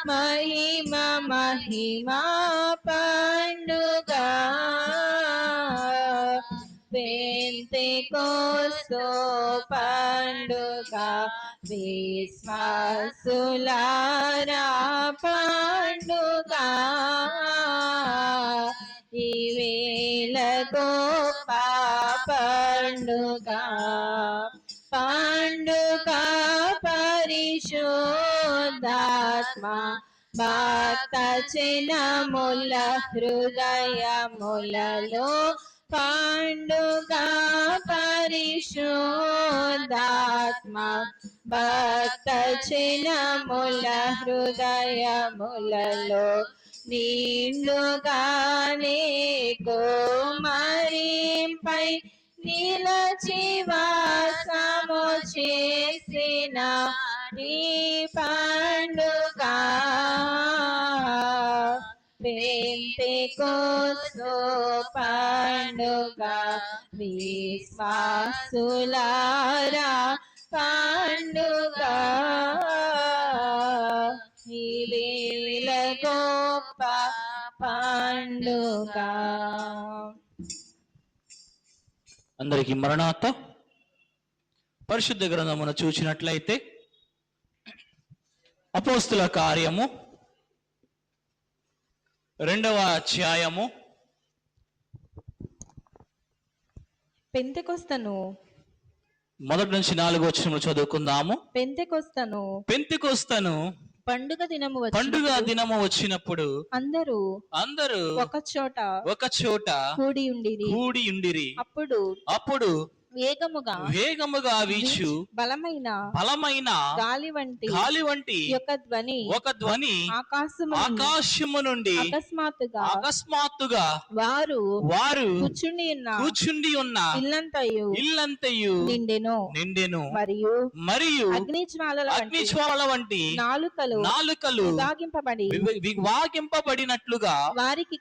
మహిమ మహిమా పండుగ పెంతెకోస్తు పండుగ విశ్వాసులారా పండుగ ఈ వేళ గొప్ప పండుగ పండుగ పరిశుద్ధాత్మ భక్త చినముల హృదయములలో పండుగ పరిశుద్ధాత్మ భక్త చినముల హృదయములలో నిండుగానే కుమరింపై నిలచి వాసము చేసిన ఈ పండుగ పెంతెకోస్తు పండుగ విశ్వాసులారా పండుగ ఈ వేళ గొప్ప పండుగ. అందరికీ మరణాత. పరిశుద్ధ గ్రంథమును చూసినట్లయితే అపోస్తుల కార్యము 2వ అధ్యాయము పెంతెకొస్తను 1 నుంచి 4 వచనములు చదువుకుందాము. పెంతెకొస్తను పండుగ దినము వచ్చినప్పుడు అందరూ ఒక చోట కూడి ఉండిరి. అప్పుడు వేగముగా వీచు బలమైన గాలి వంటి ఒక ధ్వని ఆకాశము నుండి అకస్మాత్తుగా వారు కూర్చుండి ఉన్న ఇల్లంతయు నిండెను. మరియు అగ్ని జ్వాలల వంటి నాలుకలు వివాగింపబడినట్లుగా వారికి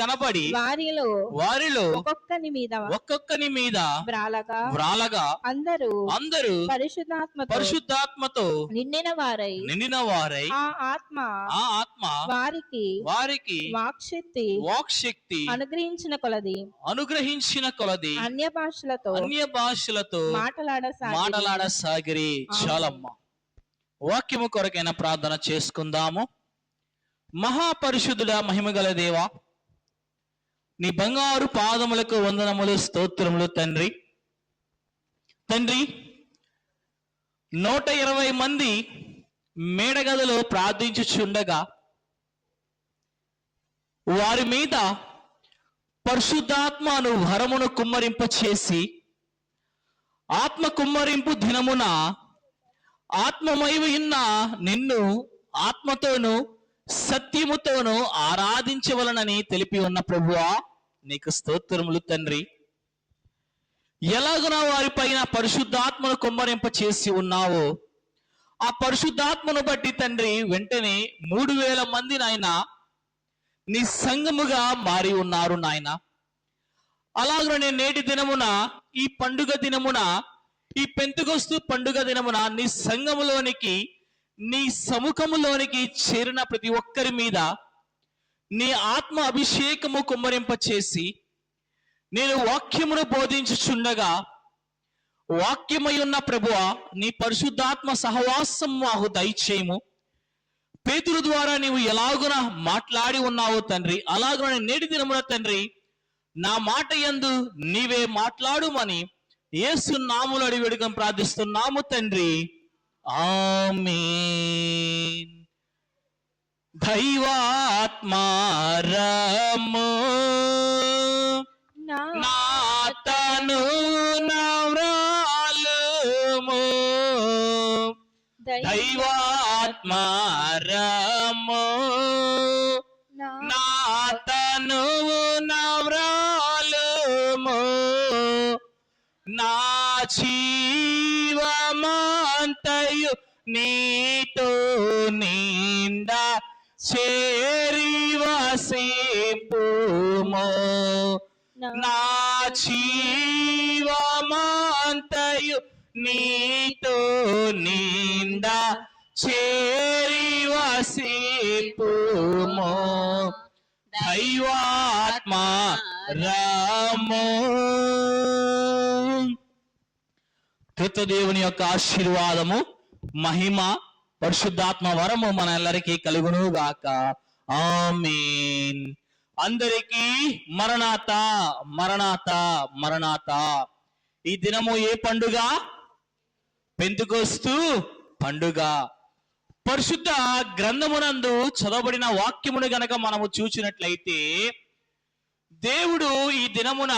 కనబడి వారిలో ఒక్కొక్కని మీద వ్రాలగా అందరూ పరిశుద్ధాత్మతో నిండిన వారై ఆ ఆత్మ వారికి వాక్శక్తి అనుగ్రహించిన కొలది అన్య భాషలతో మాటలాడసాగిరి. చాలమ్మా, వాక్యము కొరకైన ప్రార్థన చేసుకుందాము. మహాపరిశుద్ధుడా, మహిమగల దేవా, నీ బంగారు పాదములకు వందనములు, స్తోత్రములు తండ్రి. 120 మంది మేడగదిలో ప్రార్థించుచుండగా వారి మీద పరిశుద్ధాత్మను వరమును కుమ్మరింప చేసి ఆత్మ కుమ్మరింపు దినమున ఆత్మమయమైన నిన్ను ఆత్మతోనూ సత్యముతోనూ ఆరాధించవలనని తెలిపి ఉన్న ప్రభువా, నీకు స్తోత్రములు తండ్రి. ఎలాగున వారిపైన పరిశుద్ధాత్మను కుమ్మరింప చేసి ఉన్నావో ఆ పరిశుద్ధాత్మను బట్టి తండ్రి వెంటనే 3000 మంది నాయన నీ సంఘముగా మారి ఉన్నారు నాయన. అలాగనే నేటి దినమున ఈ పండుగ దినమున ఈ పెంతెకొస్తు పండుగ దినమున నీ సంఘములోనికి నీ సముఖములోనికి చేరిన ప్రతి ఒక్కరి మీద నీ ఆత్మ అభిషేకము కుమ్మరింప చేసి నేను వాక్యమును బోధించుచుండగా వాక్యమై ఉన్న ప్రభువా, నీ పరిశుద్ధాత్మ సహవాసం మాకు దయచేయము. పేతురు ద్వారా నీవు ఎలాగున మాట్లాడి ఉన్నావు తండ్రి, అలాగున నేటి దినమున తండ్రి నా మాట యందు నీవే మాట్లాడుమని యేసు నామములో అడిగి వేడుకొని ప్రార్థిస్తున్నాము తండ్రి, ఆమేన్. దైవాత్మారము నాతను నవ్రాలుము, దైవాత్మారము నాతను నవ్రాలుము, నా జీవమంతయు నీతో నిండా చేరి వసింపుము, నా జీవమంతయు నీతో నిండా చేరి వసింపుము. నివసింపుము దైవాత్మ రాము. కృతదేవుని యొక్క ఆశీర్వాదము, మహిమ, పరిశుద్ధాత్మ వరము మనందరికీ కలుగును గాక. ఆమేన్. అందరికీ మరణాత మరణాత మరణాత. ఈ దినము ఏ పండుగ? పెంతెకొస్తు పండుగ. పరిశుద్ధ గ్రంథమునందు చదవబడిన వాక్యమును గనక మనము చూచినట్లయితే దేవుడు ఈ దినమున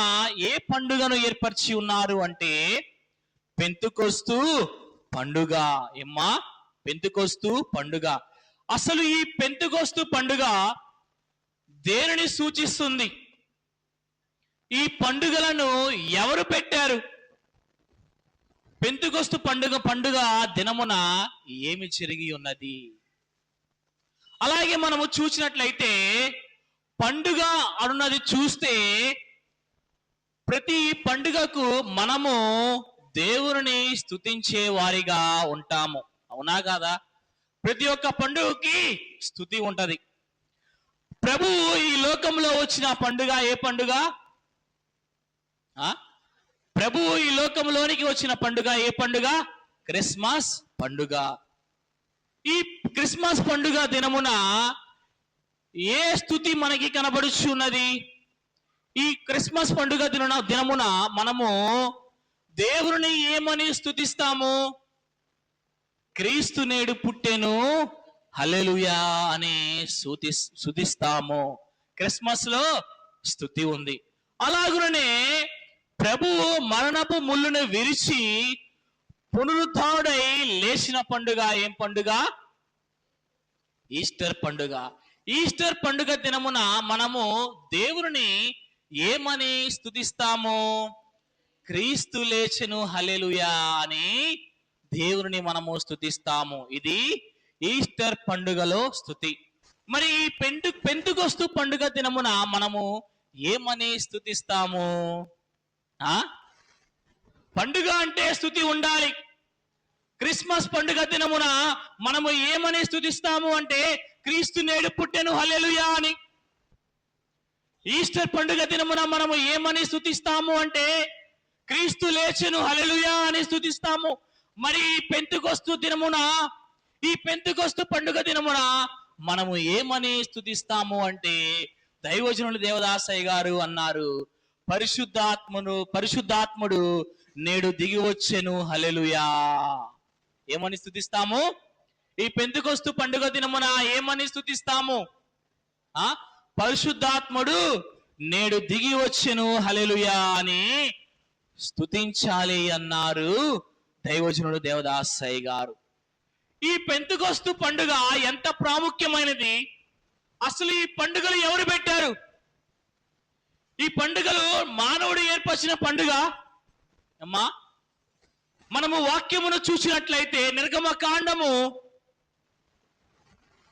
ఏ పండుగను ఏర్పరిచి ఉన్నారు అంటే పెంతెకొస్తు పండుగ. ఏమ్మా? పెంతెకొస్తు పండుగ. అసలు ఈ పెంతెకొస్తు పండుగ దేనిని సూచిస్తుంది? ఈ పండుగలను ఎవరు పెట్టారు? పెంతెకొస్తు పండుగ దినమున ఏమి జరిగి ఉన్నది? అలాగే మనము చూసినట్లయితే పండుగ అన్నది చూస్తే ప్రతి పండుగకు మనము దేవుని స్తుతించే వారిగా ఉంటాము. అవునా కాదా? ప్రతి ఒక్క పండుగకి స్తుతి ఉంటది. ప్రభువు ఈ లోకంలో వచ్చిన పండుగ ఏ పండుగ? ప్రభువు ఈ లోకంలోనికి వచ్చిన పండుగ ఏ పండుగ? క్రిస్మస్ పండుగ. ఈ క్రిస్మస్ పండుగ దినమున ఏ స్తుతి మనకి కనబడుచున్నది? ఈ క్రిస్మస్ పండుగ దినమున మనము దేవుని ఏమని స్తుతిస్తాము? క్రీస్తు నేడు పుట్టెను హల్లెలూయా అని స్తుతిస్తాము. క్రిస్మస్ లో స్తుతి ఉంది. అలాగునే ప్రభువు మరణపు ముళ్ళును విరిచి పునరుత్థానుడై లేచిన పండుగ ఏం పండుగ? ఈస్టర్ పండుగ. ఈస్టర్ పండుగ దినమున మనము దేవుని ఏమని స్తుతిస్తాము? క్రీస్తు లేచెను హల్లెలూయా అని దేవుని మనము స్తుతిస్తాము. ఇది ఈస్టర్ పండుగలో స్తుతి. మరి ఈ పెంతెకొస్తు పండుగ దినమున మనము ఏమని స్తుతిస్తాము? పండుగ అంటే స్తుతి ఉండాలి. క్రిస్మస్ పండుగ దినమున మనము ఏమని స్తుతిస్తాము అంటే క్రీస్తు నేడు పుట్టెను హల్లెలూయా అని. ఈస్టర్ పండుగ దినమున మనము ఏమని స్తుతిస్తాము అంటే క్రీస్తు లేచెను హల్లెలూయా అని స్తుతిస్తాము. మరి ఈ పెంతెకొస్తు పండుగ దినమున మనము ఏమని స్తుతిస్తాము అంటే దైవజనులు దేవదాసయ్య గారు అన్నారు, పరిశుద్ధాత్ముడు నేడు దిగి వచ్చెను హల్లెలూయా. ఏమని స్తుతిస్తాము? ఈ పెంతెకొస్తు పండుగ దినమున ఏమని స్తుతిస్తాము? పరిశుద్ధాత్ముడు నేడు దిగి వచ్చెను హల్లెలూయా అని స్తుతించాలి అన్నారు దైవజనుడు దేవదాసయ్య గారు. ఈ పెంతెకొస్తు పండుగ ఎంత ప్రాముఖ్యమైనది? అసలు ఈ పండుగలు ఎవరు పెట్టారు? ఈ పండుగలు మానవుడు ఏర్పరిచిన పండుగ. అమ్మా, మనము వాక్యమును చూసినట్లయితే నిర్గమకాండము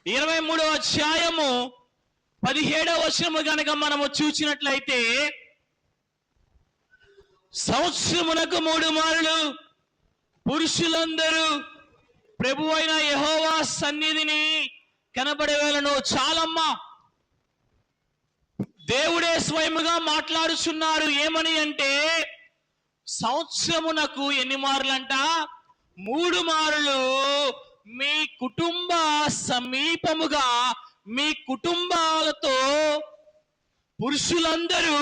23వ అధ్యాయము 17వ వచనము గనక మనము చూసినట్లయితే సంవత్సరమునకు 3 మారులు పురుషులందరూ ప్రభువైన యెహోవా సన్నిధిని కనబడేవేళను. చాలమ్మా, దేవుడే స్వయముగా మాట్లాడుచున్నారు. ఏమని అంటే సంవత్సరమునకు ఎన్ని మారులంట? 3 మారులు మీ కుటుంబ సమీపముగా మీ కుటుంబాలతో పురుషులందరూ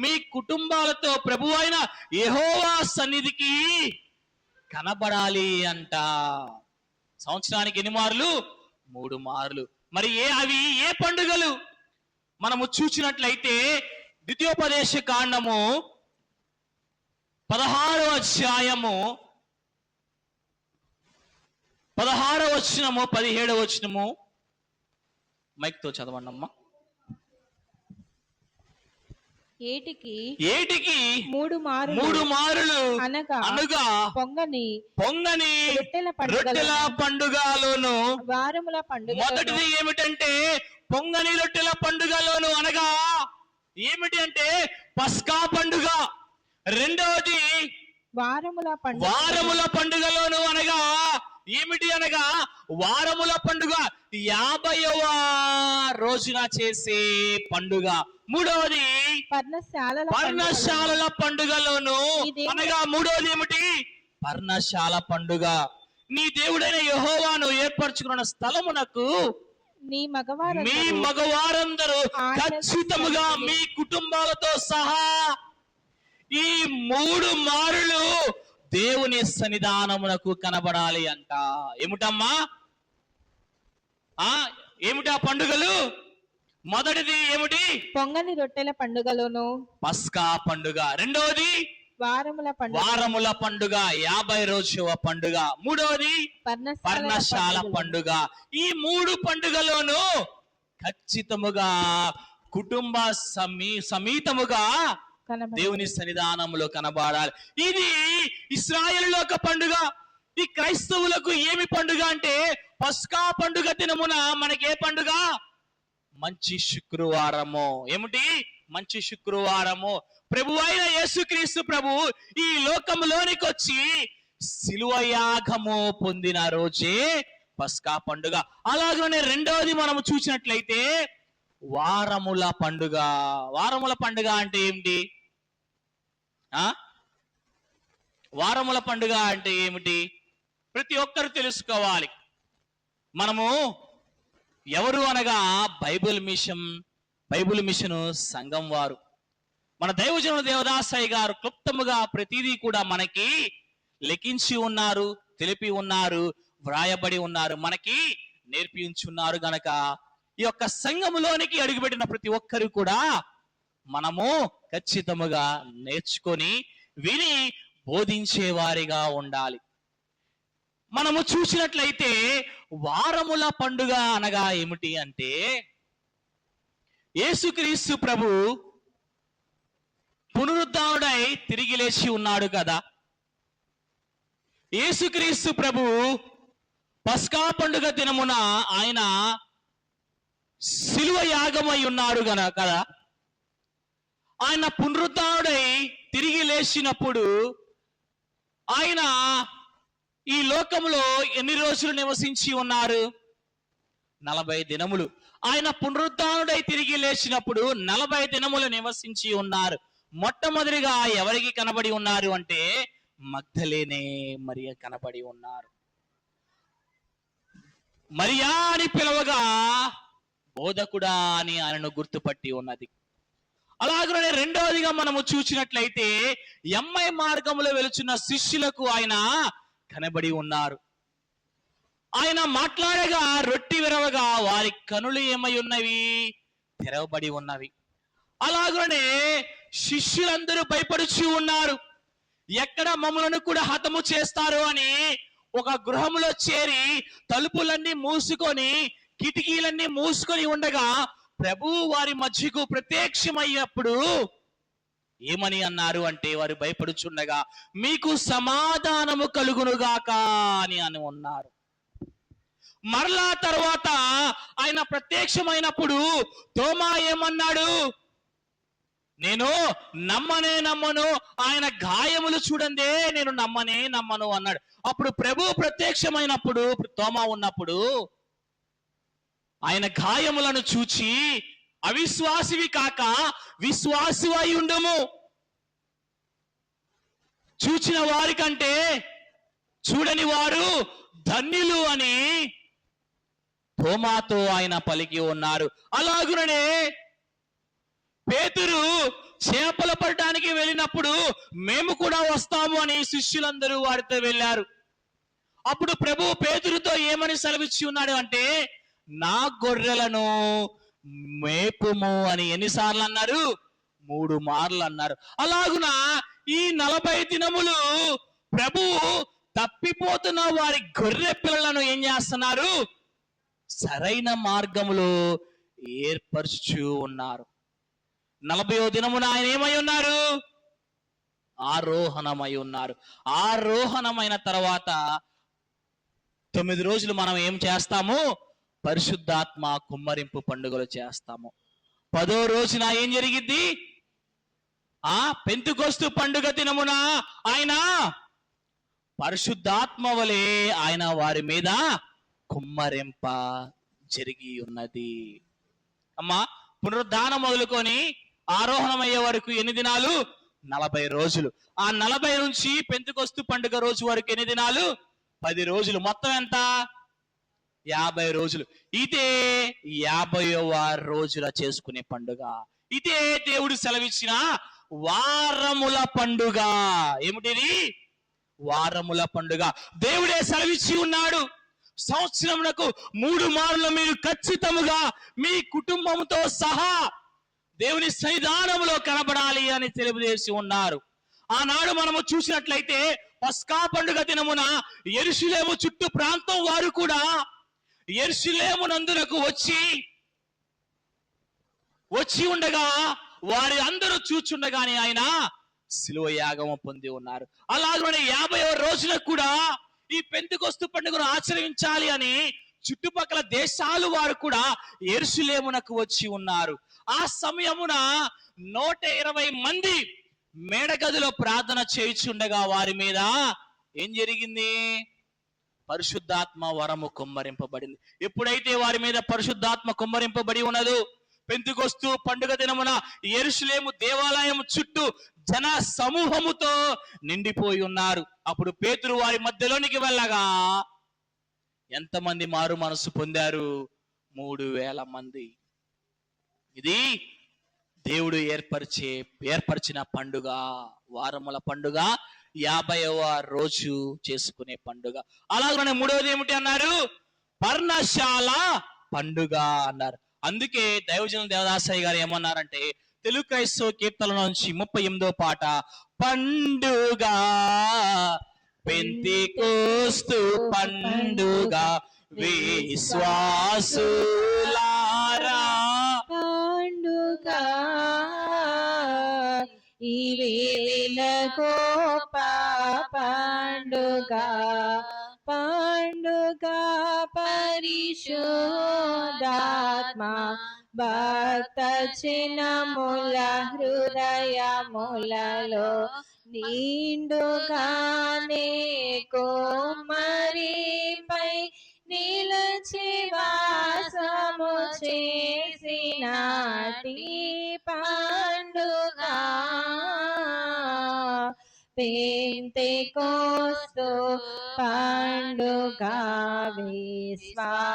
మీ కుటుంబాలతో ప్రభువైన యెహోవా సన్నిధికి కనబడాలి అంట. సంవత్సరానికి ఎన్ని మారులు? 3 మారులు. మరి అవి ఏ పండుగలు? మనము చూసినట్లయితే ద్వితీయోపదేశ కాండము 16వ అధ్యాయము 16వ వచనము 17వ వచనము మైక్ తో చదవండి అమ్మా. ఏటికి 3 మారులు అనగా పొంగని రొట్టెల పండుగలోను వారముల పండుగ. మొదటిది ఏమిటంటే పొంగని రొట్టెల పండుగలోను అనగా ఏమిటి అంటే పస్కా పండుగ. రెండవది వారముల పండుగలోను అనగా ఏమిటి అనగా వారముల పండుగ. 50వ రోజున చేసే పండుగ. మూడవది పర్ణశాలల పండుగలోను, అనగా మూడవది ఏమిటి? పర్ణశాల పండుగ. నీ దేవుడైన యెహోవాను ఏర్పరచుకున్న స్థలమునకు మీ మీ మగవారందరూ ఖచ్చితముగా మీ కుటుంబాలతో సహా ఈ 3 మారులు దేవుని సన్నిధానమునకు కనబడాలి అంట. ఏమిటమ్మా? ఏమిటి ఆ పండుగలు? మొదటిది ఏమిటి? పొంగని రొట్టెల పండుగలోను పస్కా పండుగ. రెండవది వారముల పండుగ, 50 రోజువ పండుగ. మూడవది పర్ణశాల పండుగ. ఈ 3 పండుగలోను ఖచ్చితముగా కుటుంబ సమేతముగా దేవుని సన్నిధానములో కనబడాలి. ఇది ఇశ్రాయేలుల యొక్క పండుగ. ఈ క్రైస్తవులకు ఏమి పండుగ అంటే, పస్కా పండుగ దినమున మనకి ఏ పండుగ? మంచి శుక్రవారము. ఏమిటి? మంచి శుక్రవారము. ప్రభువైన యేసుక్రీస్తు ప్రభు ఈ లోకములోనికి వచ్చి శిలువ యాగము పొందిన రోజే పస్కా పండుగ. అలాగనే రెండవది మనము చూసినట్లయితే వారముల పండుగ. వారముల పండుగ అంటే ఏమిటి? వారముల పండుగ అంటే ఏమిటి? ప్రతి ఒక్కరు తెలుసుకోవాలి. మనము ఎవరు అనగా బైబిల్ మిషన్ సంఘం వారు. మన దైవజనుడు దేవదాసయ్య గారు క్లుప్తముగా ప్రతిదీ కూడా మనకి లెక్కించి ఉన్నారు, తెలిపి ఉన్నారు, వ్రాయబడి ఉన్నారు, మనకి నేర్పించున్నారు. గనక ఈ యొక్క సంఘములోనికి అడుగుపెట్టిన ప్రతి ఒక్కరు కూడా మనము ఖచ్చితముగా నేర్చుకొని విని బోధించే వారిగా ఉండాలి. మనము చూసినట్లయితే వారముల పండుగ అనగా ఏమిటి అంటే, యేసుక్రీస్తు ప్రభు పునరుద్ధానుడై తిరిగి లేచి ఉన్నాడు కదా. యేసుక్రీస్తు ప్రభు పస్కా పండుగ దినమున ఆయన శిలువ యాగమై ఉన్నాడు కదా. ఆయన పునరుద్ధానుడై తిరిగి లేచినప్పుడు ఆయన ఈ లోకంలో ఎన్ని రోజులు నివసించి ఉన్నారు? 40 దినములు. ఆయన పునరుద్ధానుడై తిరిగి లేచినప్పుడు 40 దినములు నివసించి ఉన్నారు. మొట్టమొదటిగా ఎవరికి కనబడి ఉన్నారు అంటే, మగ్దలేనే మరియ కనబడి ఉన్నారు. మరియా అని పిలవగా బోధకుడా అని ఆయనను గుర్తుపట్టి ఉన్నది. అలాగనే రెండవదిగా మనము చూసినట్లయితే ఎమ్మై మార్గంలో వెలుచున్న శిష్యులకు ఆయన కనబడి ఉన్నారు. ఆయన మాట్లాడగా రొట్టి విరవగా వారి కనులు ఏమై ఉన్నవి? తెరవబడి ఉన్నవి. అలాగనే శిష్యులందరూ భయపడుచు ఉన్నారు. ఎక్కడ మమ్మలను కూడా హతము చేస్తారు అని ఒక గృహంలో చేరి తలుపులన్నీ మూసుకొని కిటికీలన్నీ మూసుకొని ఉండగా ప్రభువు వారి మధ్యకు ప్రత్యక్షమయ్యప్పుడు ఏమని అన్నారు అంటే, వారు భయపడుచుండగా మీకు సమాధానము కలుగునుగాక అని ఉన్నారు. మరలా తర్వాత ఆయన ప్రత్యక్షమైనప్పుడు తోమా ఏమన్నాడు? నేను నమ్మను, ఆయన గాయములు చూడందే నేను నమ్మను అన్నాడు. అప్పుడు ప్రభు ప్రత్యక్షమైనప్పుడు తోమా ఉన్నప్పుడు ఆయన గాయములను చూచి అవిశ్వాసివి కాక విశ్వాసివై ఉండము, చూచిన వారి కంటే చూడని వారు ధన్యులు అని తోమాతో ఆయన పలికి ఉన్నారు. అలాగుననే పేతురు చేపలు పట్టడానికి వెళ్ళినప్పుడు మేము కూడా వస్తాము అని శిష్యులందరూ వారితో వెళ్ళారు. అప్పుడు ప్రభు పేతురుతో ఏమని సెలవిచ్చి ఉన్నాడు అంటే, నా గొర్రెలను మేపుము అని ఎన్నిసార్లు అన్నారు? 3 మార్లు అన్నారు. అలాగున ఈ 40 దినములు ప్రభు తప్పిపోతున్న వారి గొర్రె పిల్లలను ఏం చేస్తున్నారు? సరైన మార్గములో ఏర్పరుచు ఉన్నారు. 40వ దినమున ఆయన ఏమై ఉన్నారు? ఆరోహణమై ఉన్నారు. ఆరోహణమైన తర్వాత 9 రోజులు మనం ఏం చేస్తాము? పరిశుద్ధాత్మ కుమ్మరింపు పండుగలు చేస్తాము. 10వ రోజున ఏం జరిగిద్ది? పెంతెకొస్తు పండుగ దినమున ఆయన పరిశుద్ధాత్మ వలె ఆయన వారి మీద కుమ్మరింప జరిగి ఉన్నది. అమ్మా, పునరుద్ధానం మొదలుకొని ఆరోహణమయ్యే వరకు ఎన్ని దినాలు? 40 రోజులు. ఆ 40 నుంచి పెంతెకొస్తు పండుగ రోజు వరకు ఎన్ని దినాలు? 10 రోజులు. మొత్తం ఎంత? 50 రోజులు. ఇదే 50వ రోజుల చేసుకునే పండుగ. ఇదే దేవుడు సెలవిచ్చిన వారముల పండుగ. ఏమిటిది? వారముల పండుగ. దేవుడే సెలవిచ్చి ఉన్నాడు, సంవత్సరమునకు 3 మార్లు మీరు ఖచ్చితముగా మీ కుటుంబంతో సహా దేవుని సన్నిధానములో కనబడాలి అని తెలియజేసి ఉన్నారు. ఆనాడు మనము చూసినట్లయితే పస్కా పండుగ దినమున యెరూషలేము చుట్టూ ప్రాంతం వారు కూడా యెరూషలేము నందునకు వచ్చి ఉండగా వారి అందరూ చూచుండగానే ఆయన శిలువ యాగము పొంది ఉన్నారు. అలాగే 50వ రోజున కూడా ఈ పెంతెకొస్తు పండుగను ఆచరించాలి అని చుట్టుపక్కల దేశాలు వారు కూడా యెరూషలేమునకు వచ్చి ఉన్నారు. ఆ సమయమున 120 మంది మేడగదిలో ప్రార్థన చేయుచుండగా వారి మీద ఏం జరిగింది? పరిశుద్ధాత్మ వరము కుమ్మరింపబడింది. ఎప్పుడైతే వారి మీద పరిశుద్ధాత్మ కుమ్మరింపబడి ఉన్నదో, పెంతెకొస్తు పండుగ దినమున యెరూషలేము దేవాలయం చుట్టూ జన సమూహముతో నిండిపోయి ఉన్నారు. అప్పుడు పేతురు వారి మధ్యలోనికి వెళ్ళగా ఎంతమంది మారు మనసు పొందారు? 3000 మంది. ఇది దేవుడు ఏర్పరిచిన పండుగ, వారముల పండుగ, 50వ రోజు చేసుకునే పండుగ. అలాగే మూడవది ఏమిటి అన్నారు? పర్ణశాల పండుగ అన్నారు. అందుకే దైవజనులు దేవదాసయ్య గారు ఏమన్నారంటే, తెలుగు క్రైస్తవ కీర్తనల నుంచి 38వ పాట, పండుగ పెంతెకొస్తు పండుగ విశ్వాసులారా, పండుగ ఈ వేళ గొప్ప పండుగ, పండుగ పరిశుద్ధాత్మ భక్త చిన్నముల హృదయములలో నిండుగానే కుమ్మరిపై నిలిచి వాసము చేసినటి పండుగ, పెంతెకొస్తు పండుగ విశ్వాసులారా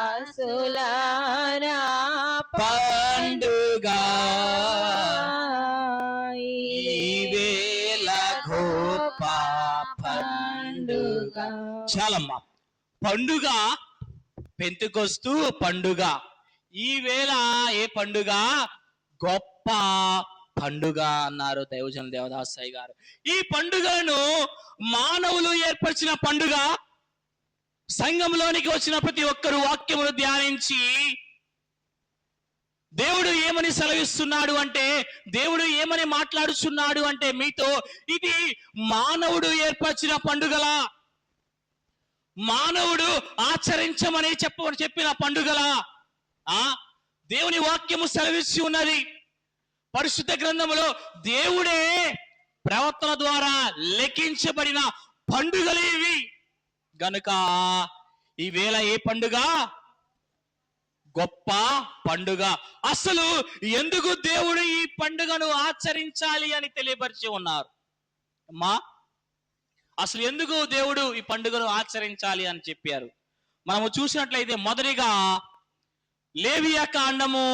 పండుగ ఈ వేళ గొప్ప పండుగ. చాలమ్మా, పండుగ పెంతెకొస్తు పండుగ. ఈ వేళ ఏ పండుగ? గొప్ప పండుగ అన్నారు దైవజనులు దేవదాసయ్య గారు. ఈ పండుగను మానవులు ఏర్పరిచిన పండుగ. సంఘంలోనికి వచ్చిన ప్రతి ఒక్కరు వాక్యమును ధ్యానించి దేవుడు ఏమని సెలవిస్తున్నాడు అంటే, దేవుడు ఏమని మాట్లాడుచున్నాడు అంటే మీతో, ఇది మానవుడు ఏర్పరిచిన పండుగలా, మానవుడు ఆచరించమని చెప్పిన పండుగలా దేవుని వాక్యము సెలవిచ్చి ఉన్నది. పరిశుద్ధ గ్రంథములో దేవుడే ప్రవక్తల ద్వారా లెక్కించబడిన పండుగలు ఇవి. గనుక ఈ వేళ ఏ పండుగ? గొప్ప పండుగ. అసలు ఎందుకు దేవుడు ఈ పండుగను ఆచరించాలి అని తెలియపరిచి ఉన్నారు అమ్మా. అసలు ఎందుకు దేవుడు ఈ పండుగను ఆచరించాలి అని చెప్పారు? మనము చూసినట్లయితే మొదటిగా లేవియా కాండము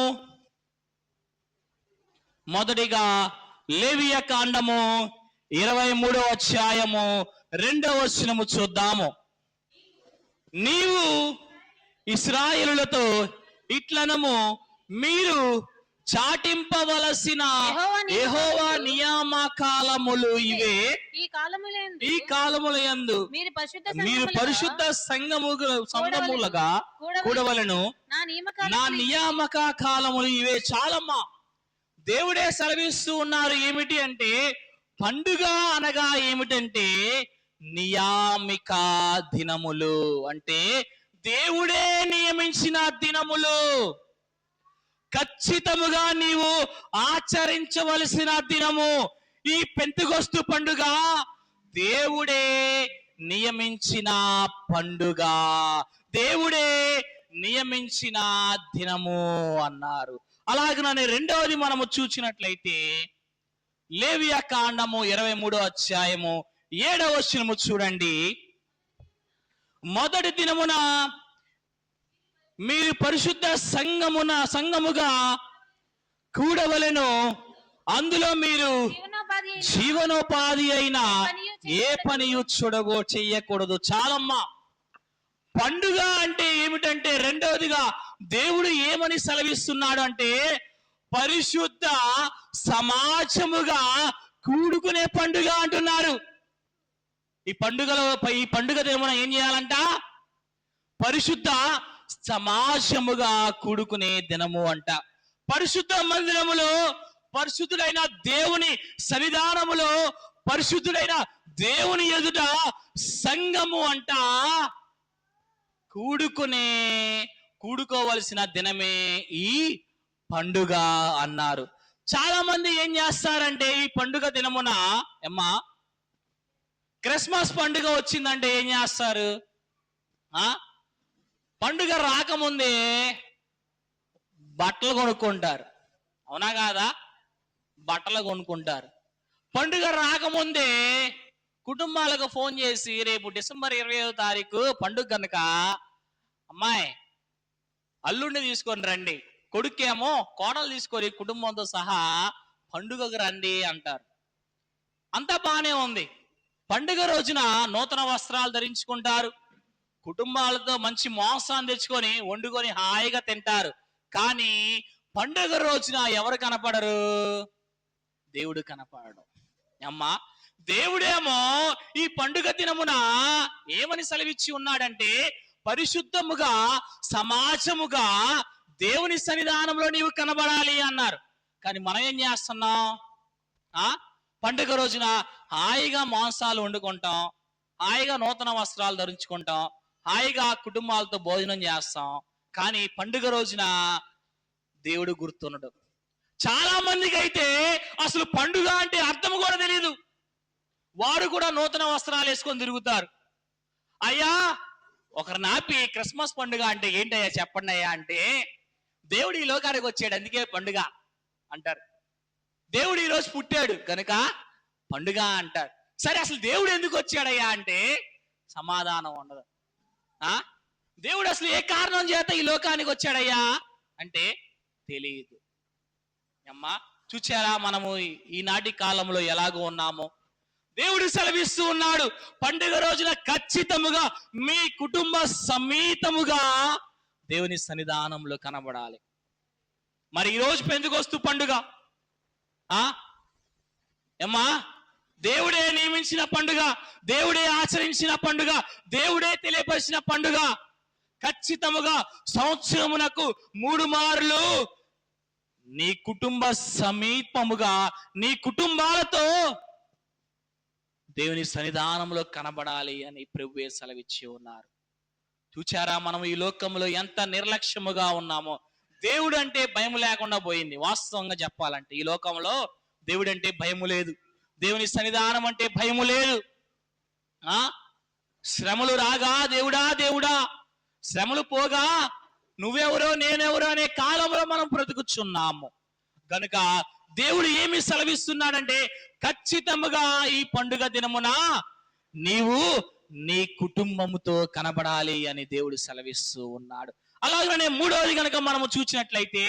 23వ అధ్యాయము 2వ వచనము చూద్దాము. నీవు ఇశ్రాయేలులతో ఇట్లనము, మీరు చాటింపవలసిన యెహోవా నియామకాలములు ఇవే. ఈ కాలములయందు మీరు పరిశుద్ధ సంఘములుగా కూడవలెను. నా నియామక కాలములు ఇవే. చాలమ్మా, దేవుడే సెలవిస్తూ ఉన్నారు. ఏమిటి అంటే, పండుగ అనగా ఏమిటంటే నియామిక దినములు, అంటే దేవుడే నియమించిన దినములు, ఖచ్చితముగా నీవు ఆచరించవలసిన దినము. ఈ పెంతెకొస్తు పండుగ దేవుడే నియమించిన పండుగ, దేవుడే నియమించిన దినము అన్నారు. అలాగనే రెండవది మనము చూసినట్లయితే లేవియ కాండము 23వ అధ్యాయము 7వ వచనము చూడండి. మొదటి దినమున మీరు పరిశుద్ధ సంఘముగా కూడవలెను, అందులో మీరు జీవనోపాధి అయిన ఏ పనియు చెయ్యకూడదు. చాలమ్మా. పండుగ అంటే ఏమిటంటే, రెండవదిగా దేవుడు ఏమని సెలవిస్తున్నాడు అంటే, పరిశుద్ధ సమాజముగా కూడుకునే పండుగ అంటున్నారు. ఈ పండుగ దినమున ఏం చేయాలంట? పరిశుద్ధ సమాజముగా కూడుకునే దినము అంట. పరిశుద్ధ మందిరములో, పరిశుద్ధుడైన దేవుని సన్నిధానములో, పరిశుద్ధుడైన దేవుని ఎదుట సంఘము అంట కూడుకోవలసిన దినమే ఈ పండుగ అన్నారు. చాలా మంది ఏం చేస్తారంటే, ఈ పండుగ దినమున అమ్మా క్రిస్మస్ పండుగ వచ్చిందంటే ఏం చేస్తారు? పండుగ రాకముందే బట్టలు కొనుక్కుంటారు. అవునా కాదా? బట్టలు కొనుక్కుంటారు. పండుగ రాకముందే కుటుంబాలకు ఫోన్ చేసి, రేపు డిసెంబర్ 25వ తారీఖు పండుగ కనుక అమ్మాయి అల్లుడిని తీసుకొని రండి, కొడుకేమో కోడలు తీసుకొని కుటుంబంతో సహా పండుగకు రండి అంటారు. అంతా బాగానే ఉంది. పండుగ రోజున నూతన వస్త్రాలు ధరించుకుంటారు, కుటుంబాలతో మంచి మాంసాన్ని తెచ్చుకొని వండుకొని హాయిగా తింటారు. కానీ పండుగ రోజున ఎవరు కనపడరు? దేవుడు కనపడడు. అమ్మా, దేవుడేమో ఈ పండుగ దినమున ఏమని సెలవిచ్చి ఉన్నాడంటే, పరిశుద్ధముగా సమాజముగా దేవుని సన్నిధానంలో నీవు కనబడాలి అన్నారు. కానీ మనం ఏం చేస్తున్నాం? పండుగ రోజున హాయిగా మాంసాలు వండుకుంటాం, హాయిగా నూతన వస్త్రాలు ధరించుకుంటాం, హాయిగా కుటుంబాలతో భోజనం చేస్తాం. కానీ పండుగ రోజున దేవుడు గుర్తుండడు. చాలా మందికి అయితే అసలు పండుగ అంటే అర్థం కూడా తెలియదు. వారు కూడా నూతన వస్త్రాలు వేసుకొని తిరుగుతారు. అయ్యా, ఒకరు నాపి క్రిస్మస్ పండుగ అంటే ఏంటయ్యా చెప్పండి అయ్యా అంటే, దేవుడు ఈ లోకానికి వచ్చాడు అందుకే పండుగ అంటారు. దేవుడు ఈరోజు పుట్టాడు కనుక పండుగ అంటారు. సరే, అసలు దేవుడు ఎందుకు వచ్చాడయ్యా అంటే సమాధానం ఉండదు. దేవుడు అసలు ఏ కారణం చేత ఈ లోకానికి వచ్చాడయ్యా అంటే తెలియదు. అమ్మా, చూచారా మనము ఈనాటి కాలంలో ఎలాగో ఉన్నామో? దేవుడు సెలవిస్తూ ఉన్నాడు, పండుగ రోజున ఖచ్చితముగా మీ కుటుంబ సమేతముగా దేవుని సన్నిధానంలో కనబడాలి. మరి ఈరోజు పెంతుకొస్తు పండుగ అమ్మా, దేవుడే నియమించిన పండుగ, దేవుడే ఆచరించిన పండుగ, దేవుడే తెలియపరిచిన పండుగ. ఖచ్చితముగా సంవత్సరమునకు 3 మార్లు నీ కుటుంబ సమీపముగా నీ కుటుంబాలతో దేవుని సన్నిధానంలో కనబడాలి అని ప్రభువే సెలవిచ్చి ఉన్నారు. చూచారా మనం ఈ లోకంలో ఎంత నిర్లక్ష్యముగా ఉన్నామో? దేవుడు అంటే భయం లేకుండా పోయింది. వాస్తవంగా చెప్పాలంటే ఈ లోకంలో దేవుడు అంటే భయము లేదు, దేవుని సన్నిధానం అంటే భయము లేదు. శ్రమలు రాగా దేవుడా దేవుడా, శ్రమలు పోగా నువ్వెవరో నేనెవరో అనే కాలంలో మనం బ్రతుకుచున్నాము. కనుక దేవుడు ఏమి సెలవిస్తున్నాడంటే, ఖచ్చితంగా ఈ పండుగ దినమున నీవు నీ కుటుంబముతో కనబడాలి అని దేవుడు సెలవిస్తూ ఉన్నాడు. అలాగనే మూడవది కనుక మనము చూసినట్లయితే,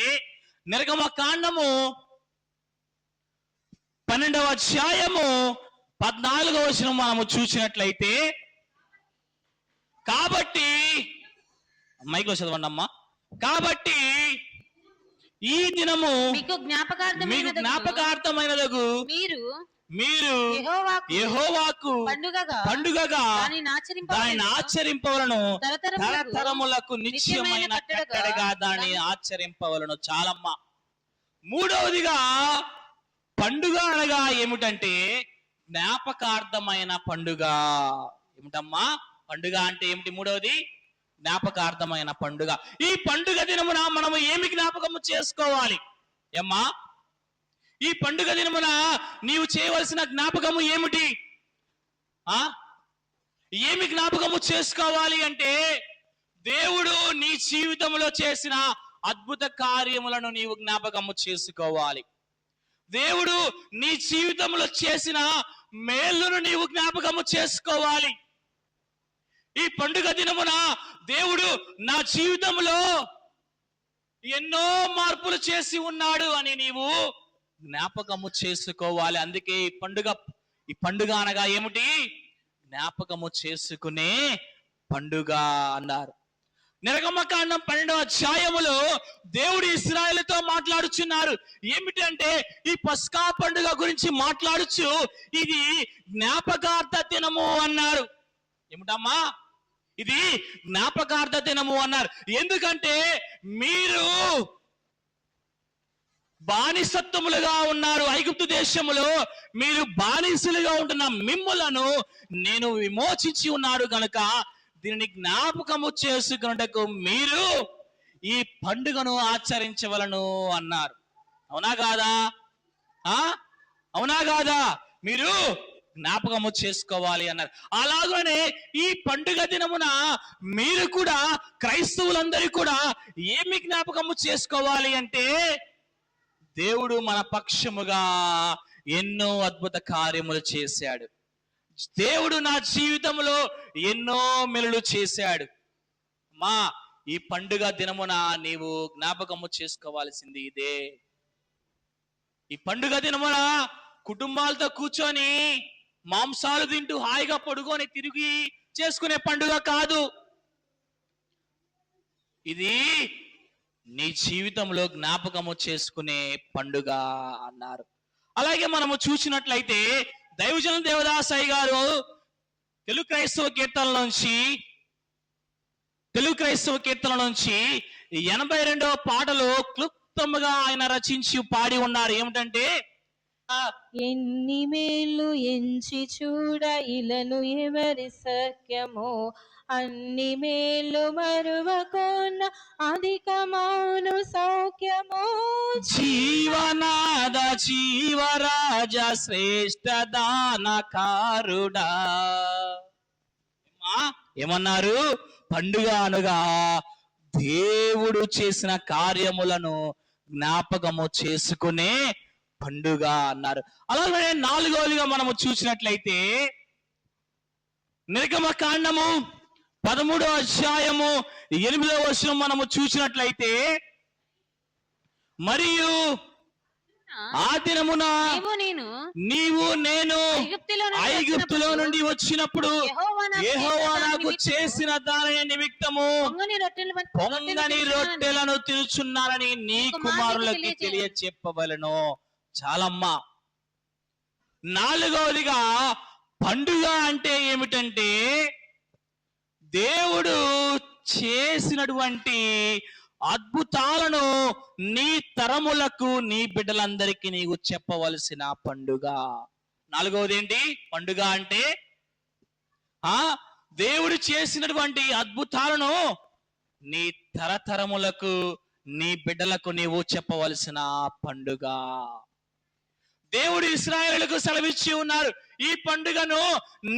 నిర్గమకాండము 12వ అధ్యాయము 14వ వచనం మనము చూసినట్లయితే, కాబట్టి మైక్లో చదవండి అమ్మా. కాబట్టి ఈ దినము మీకు జ్ఞాపకార్థమైనదగు మీరు యెహోవాకు పండుగగా దానిని ఆచరింపవలను, తరతరములకు నిత్యమైన కట్టడగా దాన్ని ఆచరింపవలను. చాలమ్మా. మూడవదిగా పండుగ అనగా ఏమిటంటే జ్ఞాపకార్థమైన పండుగ. ఏమిటమ్మా పండుగ అంటే ఏమిటి? మూడవది జ్ఞాపకార్థమైన పండుగ. ఈ పండుగ దినమున మనము ఏమి జ్ఞాపకము చేసుకోవాలి అమ్మా? ఈ పండుగ దినమున నీవు చేయవలసిన జ్ఞాపకము ఏమిటి? ఏమి జ్ఞాపకము చేసుకోవాలి అంటే, దేవుడు నీ జీవితంలో చేసిన అద్భుత కార్యములను నీవు జ్ఞాపకము చేసుకోవాలి. దేవుడు నీ జీవితంలో చేసిన మేలును నీవు జ్ఞాపకము చేసుకోవాలి. ఈ పండుగ దినమున దేవుడు నా జీవితంలో ఎన్నో మార్పులు చేసి ఉన్నాడు అని నీవు జ్ఞాపకము చేసుకోవాలి. అందుకే ఈ పండుగ అనగా ఏమిటి? జ్ఞాపకము చేసుకునే పండుగ అన్నారు. నిర్గమకాండం 12వ అధ్యాయములో దేవుడు ఇశ్రాయేలుతో మాట్లాడుచున్నారు. ఏమిటంటే ఈ పస్కా పండుగ గురించి మాట్లాడుచు ఇది జ్ఞాపకార్థ దినము అన్నారు. ఏమిటమ్మా? ఇది జ్ఞాపకార్థ దినము అన్నారు. ఎందుకంటే మీరు బానిసత్వములుగా ఉన్నారు. ఐగుప్తు దేశములో మీరు బానిసలుగా ఉంటున్న మిమ్ములను నేను విమోచించి ఉన్నాడు గనుక దీనిని జ్ఞాపకము చేసుకున్నటకు మీరు ఈ పండుగను ఆచరించవలను అన్నారు. అవునా కాదా? అవునా కాదా? మీరు జ్ఞాపకము చేసుకోవాలి అన్నారు. అలాగనే ఈ పండుగ దినమున మీరు కూడా, క్రైస్తవులందరూ కూడా ఏమి జ్ఞాపకము చేసుకోవాలి అంటే, దేవుడు మన పక్షముగా ఎన్నో అద్భుత కార్యములు చేశాడు. దేవుడు నా జీవితంలో ఎన్నో మెలులు చేశాడు. ఈ పండుగ దినమున నీవు జ్ఞాపకము చేసుకోవాల్సింది ఇదే. ఈ పండుగ దినమున కుటుంబాలతో కూర్చొని మాంసాలు తింటూ హాయిగా పడుకొని తిరిగి చేసుకునే పండుగ కాదు ఇది. నీ జీవితంలో జ్ఞాపకము చేసుకునే పండుగ అన్నారు. అలాగే మనము చూసినట్లయితే దైవజన దేవదాసయ్య గారు తెలుగు క్రైస్తవ కీర్తనల నుంచి 82వ పాటలో క్లుప్తముగా ఆయన రచించి పాడి ఉన్నారు. ఏమిటంటే, ఎన్ని మేలు ఎంచి చూడ ఇలను ఎవరి సఖ్యమో, అన్ని మేలు మరువకొన్న అధికమౌను సౌఖ్యమో, జీవనాద జీవరాజ శ్రేష్ఠ దానకారుడా. ఏమన్నారు? పండుగ అనగా దేవుడు చేసిన కార్యములను జ్ఞాపకము చేసుకునే పండుగ అన్నారు. అలాగే 4వదిగా మనము చూసినట్లయితే నిర్గమకాండము 13వ అధ్యాయము 8వ వచనం మనము చూసినట్లయితే, మరియు ఆ దినమున నీవు నేను ఐగుప్తులో నుండి వచ్చినప్పుడు యెహోవా నాకు చేసిన దాని నిమిత్తము పొంగని రొట్టెలను తినుచున్నారని నీ కుమారులకి తెలియచెప్పవలెను. చాలమ్మా. 4వదిగా పండుగ అంటే ఏమిటంటే, దేవుడు చేసినటువంటి అద్భుతాలను నీ తరములకు, నీ బిడ్డలందరికీ నీవు చెప్పవలసిన పండుగ. 4వది ఏంటి? పండుగ అంటే దేవుడు చేసినటువంటి అద్భుతాలను నీ తరతరములకు, నీ బిడ్డలకు నీవు చెప్పవలసిన పండుగ. దేవుడు ఇశ్రాయేలుకు సెలవిచ్చి ఉన్నారు, ఈ పండుగను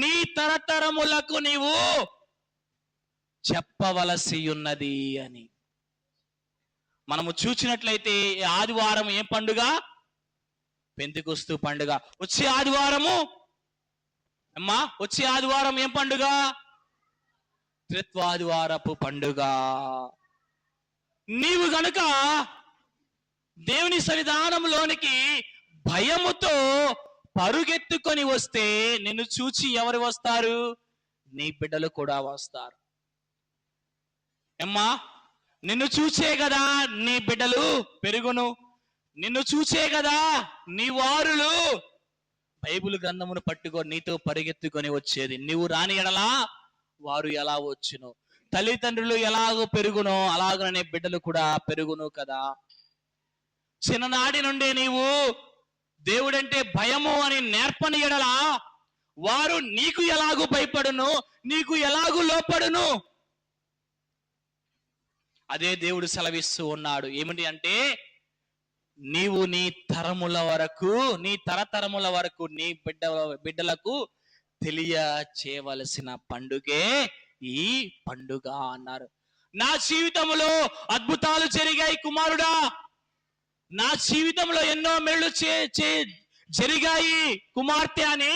నీ తరతరములకు నీవు చెప్పవలసి ఉన్నది అని. మనము చూసినట్లయితే ఆదివారం ఏం పండుగ? పెంతెకొస్తు పండుగ. వచ్చే ఆదివారం ఏం పండుగ? త్రిత్వాదివారపు పండుగ. నీవు గనుక దేవుని సన్నిధానంలోనికి భయముతో పరుగెత్తుకొని వస్తే నిన్ను చూచి ఎవరు వస్తారు? నీ బిడ్డలు కూడా వస్తారు. నిన్ను చూచే కదా నీ బిడ్డలు పెరుగును. నిన్ను చూచే కదా నీ వారులు బైబిల్ గ్రంథమును పట్టుకొని నీతో పరిగెత్తుకొని వచ్చేది. నీవు రాని ఎడలా వారు ఎలా వచ్చును? తల్లిదండ్రులు ఎలాగో పెరుగునో అలాగనే బిడ్డలు కూడా పెరుగును కదా. చిన్ననాటి నుండే నీవు దేవుడంటే భయము అని నేర్పని ఎడలా వారు నీకు ఎలాగూ భయపడును, నీకు ఎలాగూ లోపడును. అదే దేవుడు సెలవిస్తూ ఉన్నాడు. ఏమిటి అంటే, నీవు నీ తరముల వరకు, నీ తరతరముల వరకు నీ బిడ్డలకు తెలియచేయవలసిన పండుగే ఈ పండుగ అన్నారు. నా జీవితంలో అద్భుతాలు జరిగాయి కుమారుడా, నా జీవితంలో ఎన్నో మేళ్ళు జరిగాయి కుమార్తె అని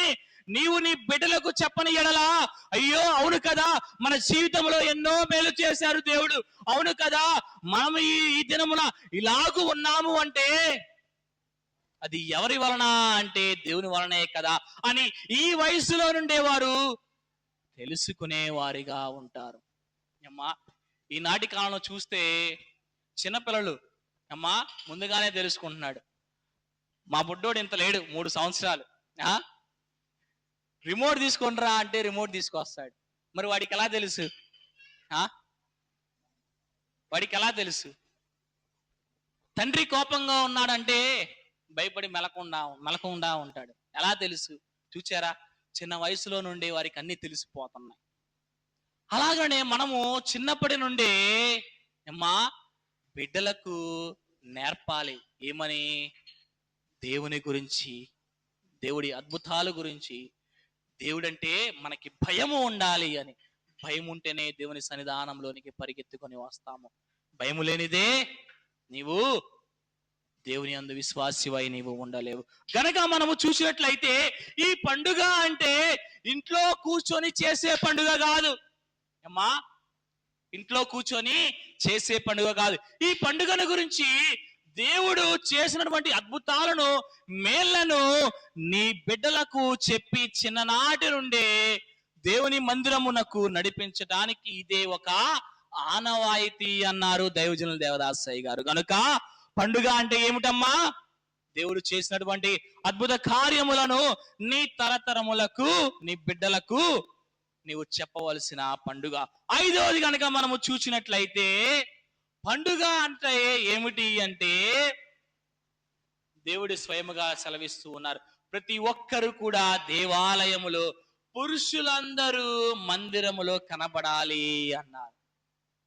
నీవు నీ బిడ్డలకు చెప్పని ఎడలా, అయ్యో అవును కదా మన జీవితంలో ఎన్నో మేలు చేశారు దేవుడు, అవును కదా మనం ఈ దినమున ఇలాగూ ఉన్నాము అంటే అది ఎవరి వలన అంటే దేవుని వలనే కదా అని ఈ వయసులో నుండే వారు తెలుసుకునే వారిగా ఉంటారు. అమ్మా ఈనాటి కాలంలో చూస్తే చిన్నపిల్లలు అమ్మా ముందుగానే తెలుసుకుంటున్నాడు. మా బుడ్డోడు ఇంత లేడు, 3 సంవత్సరాలు, రిమోట్ తీసుకొనిరా అంటే రిమోట్ తీసుకొస్తాడు. మరి వాడికి ఎలా తెలుసు? వాడికి ఎలా తెలుసు? తండ్రి కోపంగా ఉన్నాడంటే భయపడి మెలకుండా ఉంటాడు. ఎలా తెలుసు? చూచారా, చిన్న వయసులో నుండి వారికి అన్ని తెలిసిపోతున్నాయి. అలాగనే మనము చిన్నప్పటి నుండే అమ్మా బిడ్డలకు నేర్పాలి. ఏమని? దేవుని గురించి, దేవుడి అద్భుతాల గురించి, దేవుడంటే మనకి భయము ఉండాలి అని. భయం ఉంటేనే దేవుని సన్నిధానంలోనికి పరిగెత్తుకొని వస్తాము. భయము లేనిదే నీవు దేవుని యందు విశ్వాసివై నీవు ఉండలేవు. గనక మనము చూసినట్లయితే ఈ పండుగ అంటే ఇంట్లో కూర్చొని చేసే పండుగ కాదు అమ్మా, ఇంట్లో కూర్చొని చేసే పండుగ కాదు. ఈ పండుగను గురించి దేవుడు చేసినటువంటి అద్భుతాలను, మేళ్లను నీ బిడ్డలకు చెప్పి చిన్ననాటి నుండే దేవుని మందిరమునకు నడిపించడానికి ఇదే ఒక ఆనవాయితీ అన్నారు దైవజనుల దేవదాసయ్య గారు. కనుక పండుగ అంటే ఏమిటమ్మా? దేవుడు చేసినటువంటి అద్భుత కార్యములను నీ తరతరములకు, నీ బిడ్డలకు నీవు చెప్పవలసిన పండుగ. 5వది కనుక మనము చూసినట్లయితే పండుగ అంటే ఏమిటి అంటే దేవుడు స్వయముగా సెలవిస్తూ ఉన్నారు. ప్రతి ఒక్కరు కూడా దేవాలయములో, పురుషులందరూ మందిరములో కనబడాలి అన్నారు.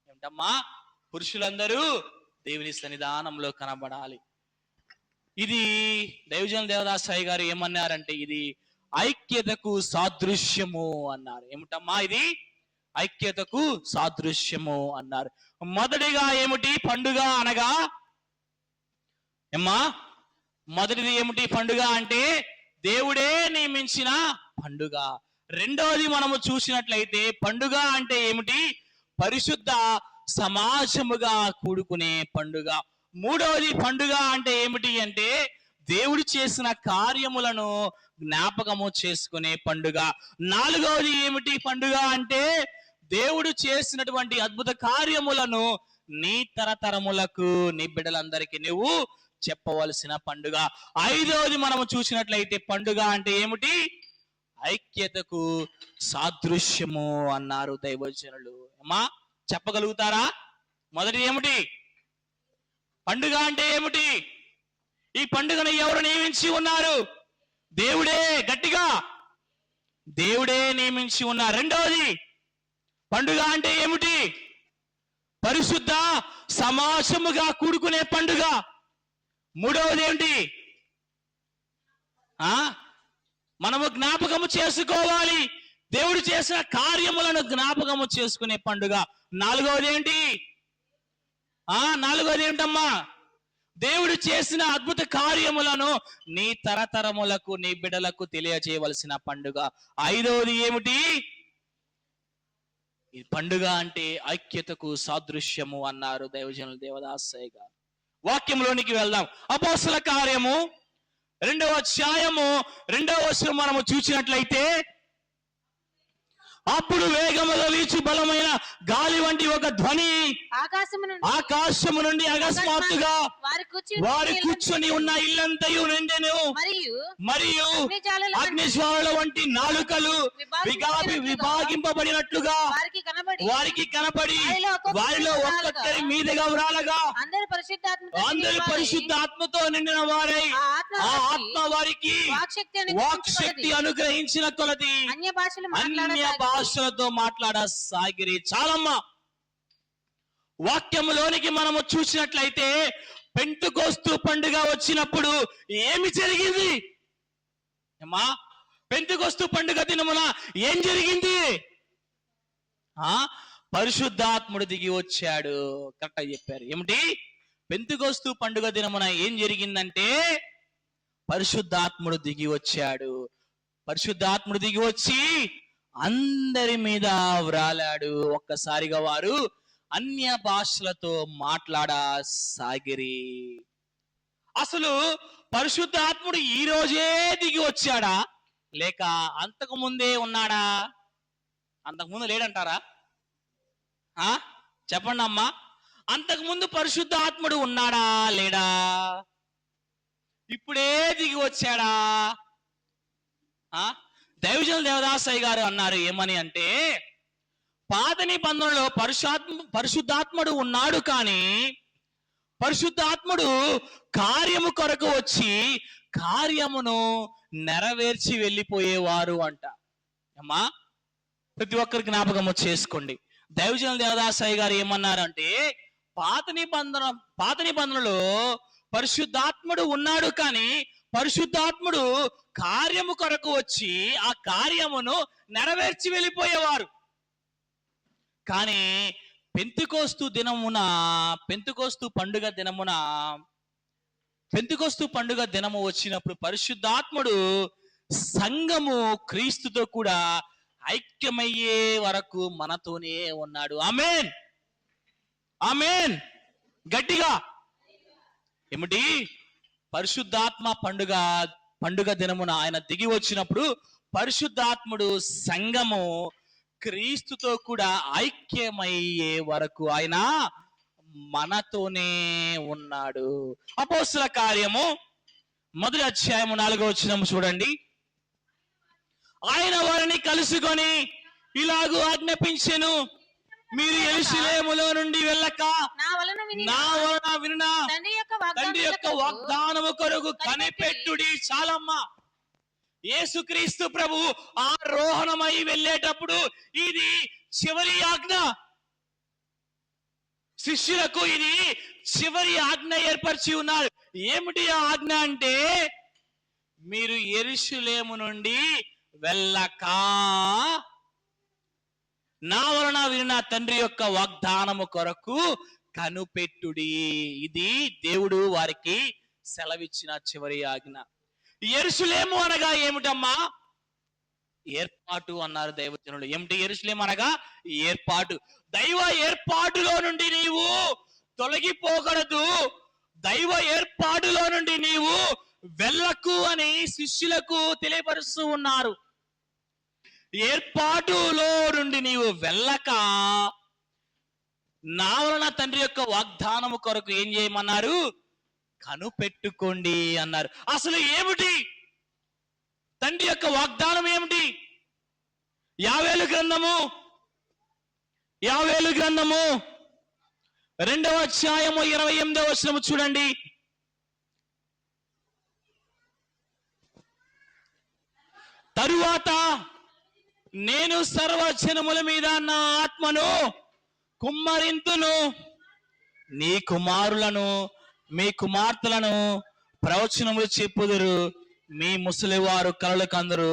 ఏమిటమ్మా? పురుషులందరూ దేవుని సన్నిధానంలో కనబడాలి. ఇది దైవజనుల దేవదాసయ్య గారు ఏమన్నారంటే ఇది ఐక్యతకు సాదృశ్యము అన్నారు. ఏమిటమ్మా? ఇది ఐక్యతకు సాదృశ్యము అన్నారు. మొదటిగా ఏమిటి పండుగ అనగా అమ్మా? మొదటిది ఏమిటి పండుగ అంటే దేవుడే నియమించిన పండుగ. రెండవది మనము చూసినట్లయితే పండుగ అంటే ఏమిటి? పరిశుద్ధ సమాజముగా కూడుకునే పండుగ. మూడవది పండుగ అంటే ఏమిటి అంటే దేవుడు చేసిన కార్యములను జ్ఞాపకము చేసుకునే పండుగ. 4వది ఏమిటి పండుగ అంటే దేవుడు చేసినటువంటి అద్భుత కార్యములను నీ తరతరములకు, నీ బిడ్డలందరికీ నువ్వు చెప్పవలసిన పండుగ. 5వది మనము చూసినట్లయితే పండుగ అంటే ఏమిటి? ఐక్యతకు సాదృశ్యము అన్నారు దైవజనులు. అమ్మా చెప్పగలుగుతారా? మొదటి ఏమిటి? పండుగ అంటే ఏమిటి? ఈ పండుగను ఎవరు నియమించి ఉన్నారు? దేవుడే. గట్టిగా దేవుడే నియమించి ఉన్నారు. రెండవది పండుగ అంటే ఏమిటి? పరిశుద్ధ సమాజముగా కూడుకునే పండుగ. మూడవది ఏమిటి? మనము జ్ఞాపకము చేసుకోవాలి, దేవుడు చేసిన కార్యములను జ్ఞాపకము చేసుకునే పండుగ. 4వది ఏంటి? 4వది ఏమిటమ్మా? దేవుడు చేసిన అద్భుత కార్యములను నీ తరతరములకు, నీ బిడ్డలకు తెలియజేయవలసిన పండుగ. 5వది ఏమిటి? ఈ పండుగ అంటే ఐక్యతకు సాదృశ్యము అన్నారు దైవజనుల దేవదాసయ్య గారు. వాక్యంలోనికి వెళ్దాం. అపోస్తల కార్యము 2వ అధ్యాయము 2వ వచనం మనము చూసినట్లయితే అప్పుడు వేగముగా వీచు బలమైన గాలి వంటి ఒక ధ్వని ఆకాశము నుండి అకస్మాత్తుగా వారి కూర్చొని ఉన్న ఇల్లంతయు నిండెను. మరియు అగ్నిజ్వాలల వంటి నాలుకలు విభాగింపబడినట్లుగా వారికి కనబడి వారిలో ఒక్కొక్కరి మీదుగా వ్రాలగా అందరూ పరిశుద్ధాత్మతో నిండిన వారై ఆ ఆత్మ వారికి వాక్శక్తి అనుగ్రహించిన కొలది అన్య భాషలతో మాట్లాడసాగిరి. చాలమ్మా. వాక్యములోనికి మనము చూసినట్లయితే పెంతెకోస్తు పండుగ వచ్చినప్పుడు ఏమి జరిగింది అమ్మా? పెంతెకోస్తు పండుగ దినమున ఏం జరిగింది? పరిశుద్ధాత్ముడు దిగి వచ్చాడు. కరెక్ట్గా చెప్పారు. ఏమిటి? పెంతెకొస్తు పండుగ దినమున ఏం జరిగిందంటే పరిశుద్ధాత్ముడు దిగి వచ్చాడు. పరిశుద్ధాత్ముడు దిగి వచ్చి అందరి మీద వ్రాలాడు. ఒక్కసారిగా వారు అన్య భాషలతో మాట్లాడసాగిరి. అసలు పరిశుద్ధాత్ముడు ఈ రోజే దిగి వచ్చాడా, లేక అంతకు ముందే ఉన్నాడా? అంతకుముందు లేడంటారా? చెప్పండి అమ్మా. అంతకుముందు పరిశుద్ధాత్ముడు ఉన్నాడా లేడా? ఇప్పుడే దిగి వచ్చాడా? దైవజనులు దేవదాసయ్య గారు అన్నారు ఏమని అంటే, పాత నిబంధనలో పరిశుద్ధాత్ముడు ఉన్నాడు, కానీ పరిశుద్ధాత్ముడు కార్యము కొరకు వచ్చి కార్యమును నెరవేర్చి వెళ్ళిపోయేవారు అంట. అమ్మా, ప్రతి ఒక్కరి జ్ఞాపకము చేసుకోండి. దైవజనులు దేవదాసయ్య గారు ఏమన్నారంటే, పాత నిబంధనలో పరిశుద్ధాత్ముడు ఉన్నాడు, కానీ పరిశుద్ధాత్ముడు కార్యము కొరకు వచ్చి ఆ కార్యమును నెరవేర్చి వెళ్ళిపోయేవారు. కానీ పెంతెకొస్తు పండుగ దినము వచ్చినప్పుడు పరిశుద్ధాత్ముడు సంఘము క్రీస్తుతో కూడా ఐక్యమయ్యే వరకు మనతోనే ఉన్నాడు. ఆమేన్, ఆమేన్. గట్టిగా ఏమిటి? పరిశుద్ధాత్మ పండుగ దినమున ఆయన దిగి వచ్చినప్పుడు పరిశుద్ధాత్ముడు సంఘము క్రీస్తుతో కూడా ఐక్యమయ్యే వరకు ఆయన మనతోనే ఉన్నాడు. అపోస్తల కార్యము 1వ అధ్యాయము 4వ వచనం చూడండి. ఆయన వారిని కలుసుకొని ఇలాగూ ఆజ్ఞాపించెను, మీరు యెరూషలేములో నుండి వెళ్ళక నా వలన వినిన తండ్రి యొక్క వాగ్దానము కొరకు కనిపెట్టుడి. చాలమ్మా. యేసుక్రీస్తు ప్రభు ఆరోహణమై వెళ్ళేటప్పుడు ఇది చివరి ఆజ్ఞ. శిష్యులకు ఇది చివరి ఆజ్ఞ ఏర్పరిచి ఉన్నారు. ఏమిటి ఆ ఆజ్ఞ అంటే, మీరు యెరూషలేము నుండి వెళ్ళక నా వలన వినిన తండ్రి యొక్క వాగ్దానము కొరకు కనిపెట్టుడి. ఇది దేవుడు వారికి సెలవిచ్చిన చివరి ఆజ్ఞ. యెరూషలేము అనగా ఏమిటమ్మా? ఏర్పాటు అన్నారు దైవజనులు. ఏమిటి యెరూషలేము అనగా? ఏర్పాటు. దైవ ఏర్పాటులో నుండి నీవు తొలగిపోకూడదు, దైవ ఏర్పాటులో నుండి నీవు వెళ్ళకు అని శిష్యులకు తెలియపరుస్తూ ఉన్నారు. ఏర్పాటులో నుండి నీవు వెళ్ళక నా వలన తండ్రి యొక్క వాగ్దానము కొరకు ఏం చేయమన్నారు? కనిపెట్టుకోండి అన్నారు. అసలు ఏమిటి తండ్రి యొక్క వాగ్దానం? ఏమిటి? యావేలు గ్రంథము 2వ అధ్యాయము 28వ వచనము చూడండి. తరువాత నేను సర్వజనముల మీద నా ఆత్మను కుమ్మరింతును, నీ కుమారులను మీ కుమార్తెలను ప్రవచనములు చెప్పుదురు, మీ ముసలివారు కలలు కందరు,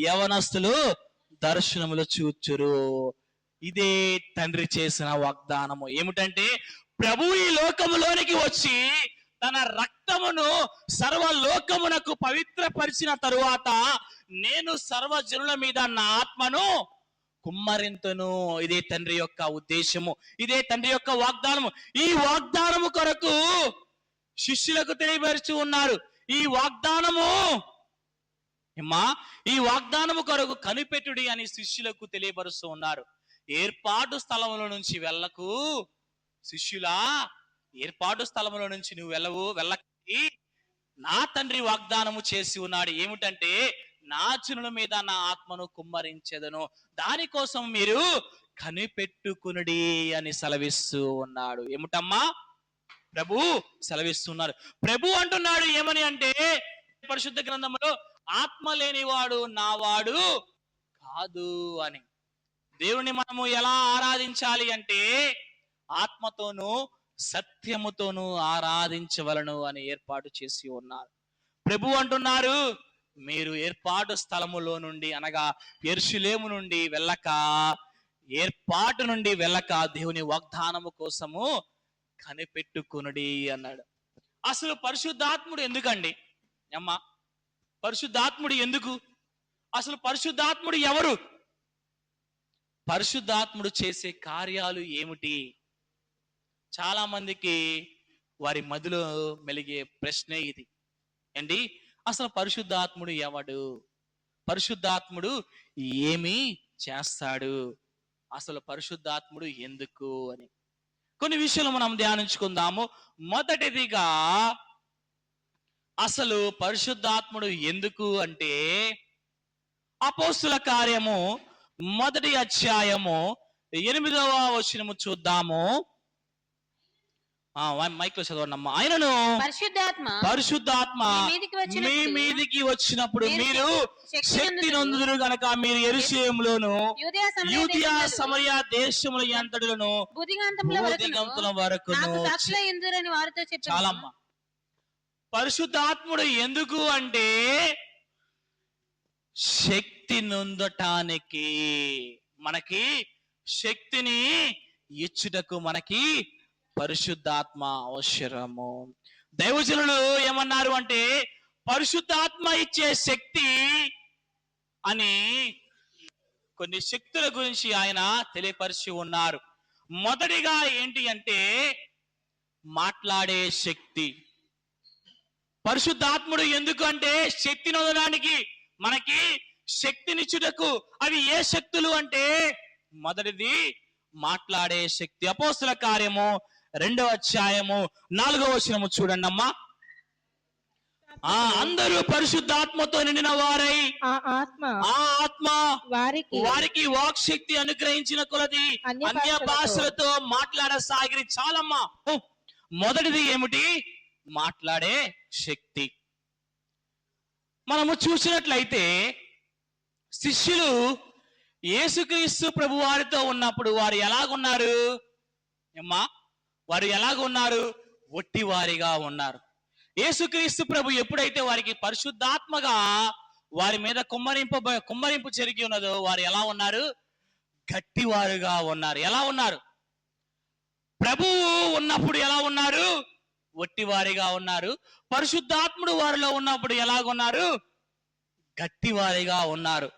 యవనస్తులు దర్శనములు చూచురు. ఇదే తండ్రి చేసిన వాగ్దానము. ఏమిటంటే, ప్రభు ఈ లోకములోనికి వచ్చి తన రక్తమును సర్వలోకమునకు పవిత్రపరిచిన తరువాత నేను సర్వజనుల మీద నా ఆత్మను కుమ్మరింతును. ఇదే తండ్రి యొక్క ఉద్దేశము, ఇదే తండ్రి యొక్క వాగ్దానము. ఈ వాగ్దానము కొరకు శిష్యులకు తెలియపరుచు ఉన్నారు. ఈ వాగ్దానము కొరకు కనిపెట్టుడి అని శిష్యులకు తెలియపరుస్తూ ఉన్నారు. ఏర్పాటు స్థలముల నుంచి వెళ్ళకు శిష్యులా, ఏర్పాటు స్థలముల నుంచి నువ్వు వెళ్ళకి నా తండ్రి వాగ్దానము చేసి ఉన్నాడు. ఏమిటంటే, నా జనుల మీద నా ఆత్మను కుమ్మరించెదను, దానికోసం మీరు కనిపెట్టుకునుడి అని సెలవిస్తూ ఉన్నాడు. ఏమిటమ్మా? ప్రభు సెలవిస్తున్నారు. ప్రభు అంటున్నాడు ఏమని అంటే, పరిశుద్ధ గ్రంథంలో ఆత్మ లేనివాడు నావాడు కాదు అని. దేవుని మనము ఎలా ఆరాధించాలి అంటే, ఆత్మతోనూ సత్యముతోనూ ఆరాధించవలను అని ఏర్పాటు చేసి ఉన్నారు. ప్రభు అంటున్నారు, మీరు ఏర్పాటు స్థలములో నుండి అనగా యెరూషలేము నుండి వెళ్ళక ఏర్పాటు నుండి వెళ్ళక దేవుని వాగ్దానము కోసము కనిపెట్టుకునుడి అన్నాడు. అసలు పరిశుద్ధాత్ముడు ఎందుకండి అమ్మా? పరిశుద్ధాత్ముడు ఎందుకు? అసలు పరిశుద్ధాత్ముడు ఎవరు? పరిశుద్ధాత్ముడు చేసే కార్యాలు ఏమిటి? చాలా మందికి వారి మదిలో మెలిగే ప్రశ్నే ఇది అండి. అసలు పరిశుద్ధాత్ముడు ఎవడు? పరిశుద్ధాత్ముడు ఏమి చేస్తాడు? అసలు పరిశుద్ధాత్ముడు ఎందుకు అని కొన్ని విషయాలు మనం ధ్యానించుకుందాము. మొదటిదిగా అసలు పరిశుద్ధాత్ముడు ఎందుకు అంటే, అపోస్తుల కార్యము 1వ అధ్యాయము 8వ వచనము చూద్దాము. మైక్ లో చదవండి అమ్మా. ఆయనను పరిశుద్ధాత్మ మీ మీదికి వచ్చినప్పుడు మీరు శక్తి నొందుదురు గనక మీరు యెరూషలేములోను యూదయ సమరయ దేశముల అంతటను భూదిగంతముల వరకు చాలమ్మా. పరిశుద్ధాత్ముడు ఎందుకు అంటే శక్తి నొందటానికి, మనకి శక్తిని ఇచ్చుటకు మనకి పరిశుద్ధాత్మ అవసరము. దైవజనులు ఏమన్నారు అంటే పరిశుద్ధాత్మ ఇచ్చే శక్తి అని కొన్ని శక్తుల గురించి ఆయన తెలియపరిచి ఉన్నారు. మొదటిగా ఏంటి అంటే మాట్లాడే శక్తి. పరిశుద్ధాత్ముడు ఎందుకు అంటే శక్తిని వదలడానికి, మనకి శక్తినిచ్చుటకు. అవి ఏ శక్తులు అంటే మొదటిది మాట్లాడే శక్తి. అపోస్తుల కార్యము 2వ అధ్యాయము 4వ వచనము చూడండి అమ్మా. అందరూ పరిశుద్ధాత్మతో నిండిన వారై ఆ ఆత్మ వారికి వాక్ శక్తి అనుగ్రహించిన కొలది అన్య భాషలతో మాట్లాడసాగిరి. చాలమ్మా. మొదటిది ఏమిటి? మాట్లాడే శక్తి. మనము చూసినట్లయితే శిష్యులు యేసుక్రీస్తు ప్రభు వారితో ఉన్నప్పుడు వారు ఎలాగున్నారు అమ్మా? వారు ఎలాగున్నారు? ఒట్టివారిగా ఉన్నారు. యేసుక్రీస్తు ప్రభు ఎప్పుడైతే వారికి పరిశుద్ధాత్మగా వారి మీద కుమ్మరింపు జరిగి ఉన్నదో వారు ఎలా ఉన్నారు? గట్టివారుగా ఉన్నారు. ఎలా ఉన్నారు? ప్రభువు ఉన్నప్పుడు ఎలా ఉన్నారు? ఒట్టివారిగా ఉన్నారు. పరిశుద్ధాత్ముడు వారిలో ఉన్నప్పుడు ఎలాగున్నారు? గట్టివారిగా ఉన్నారు.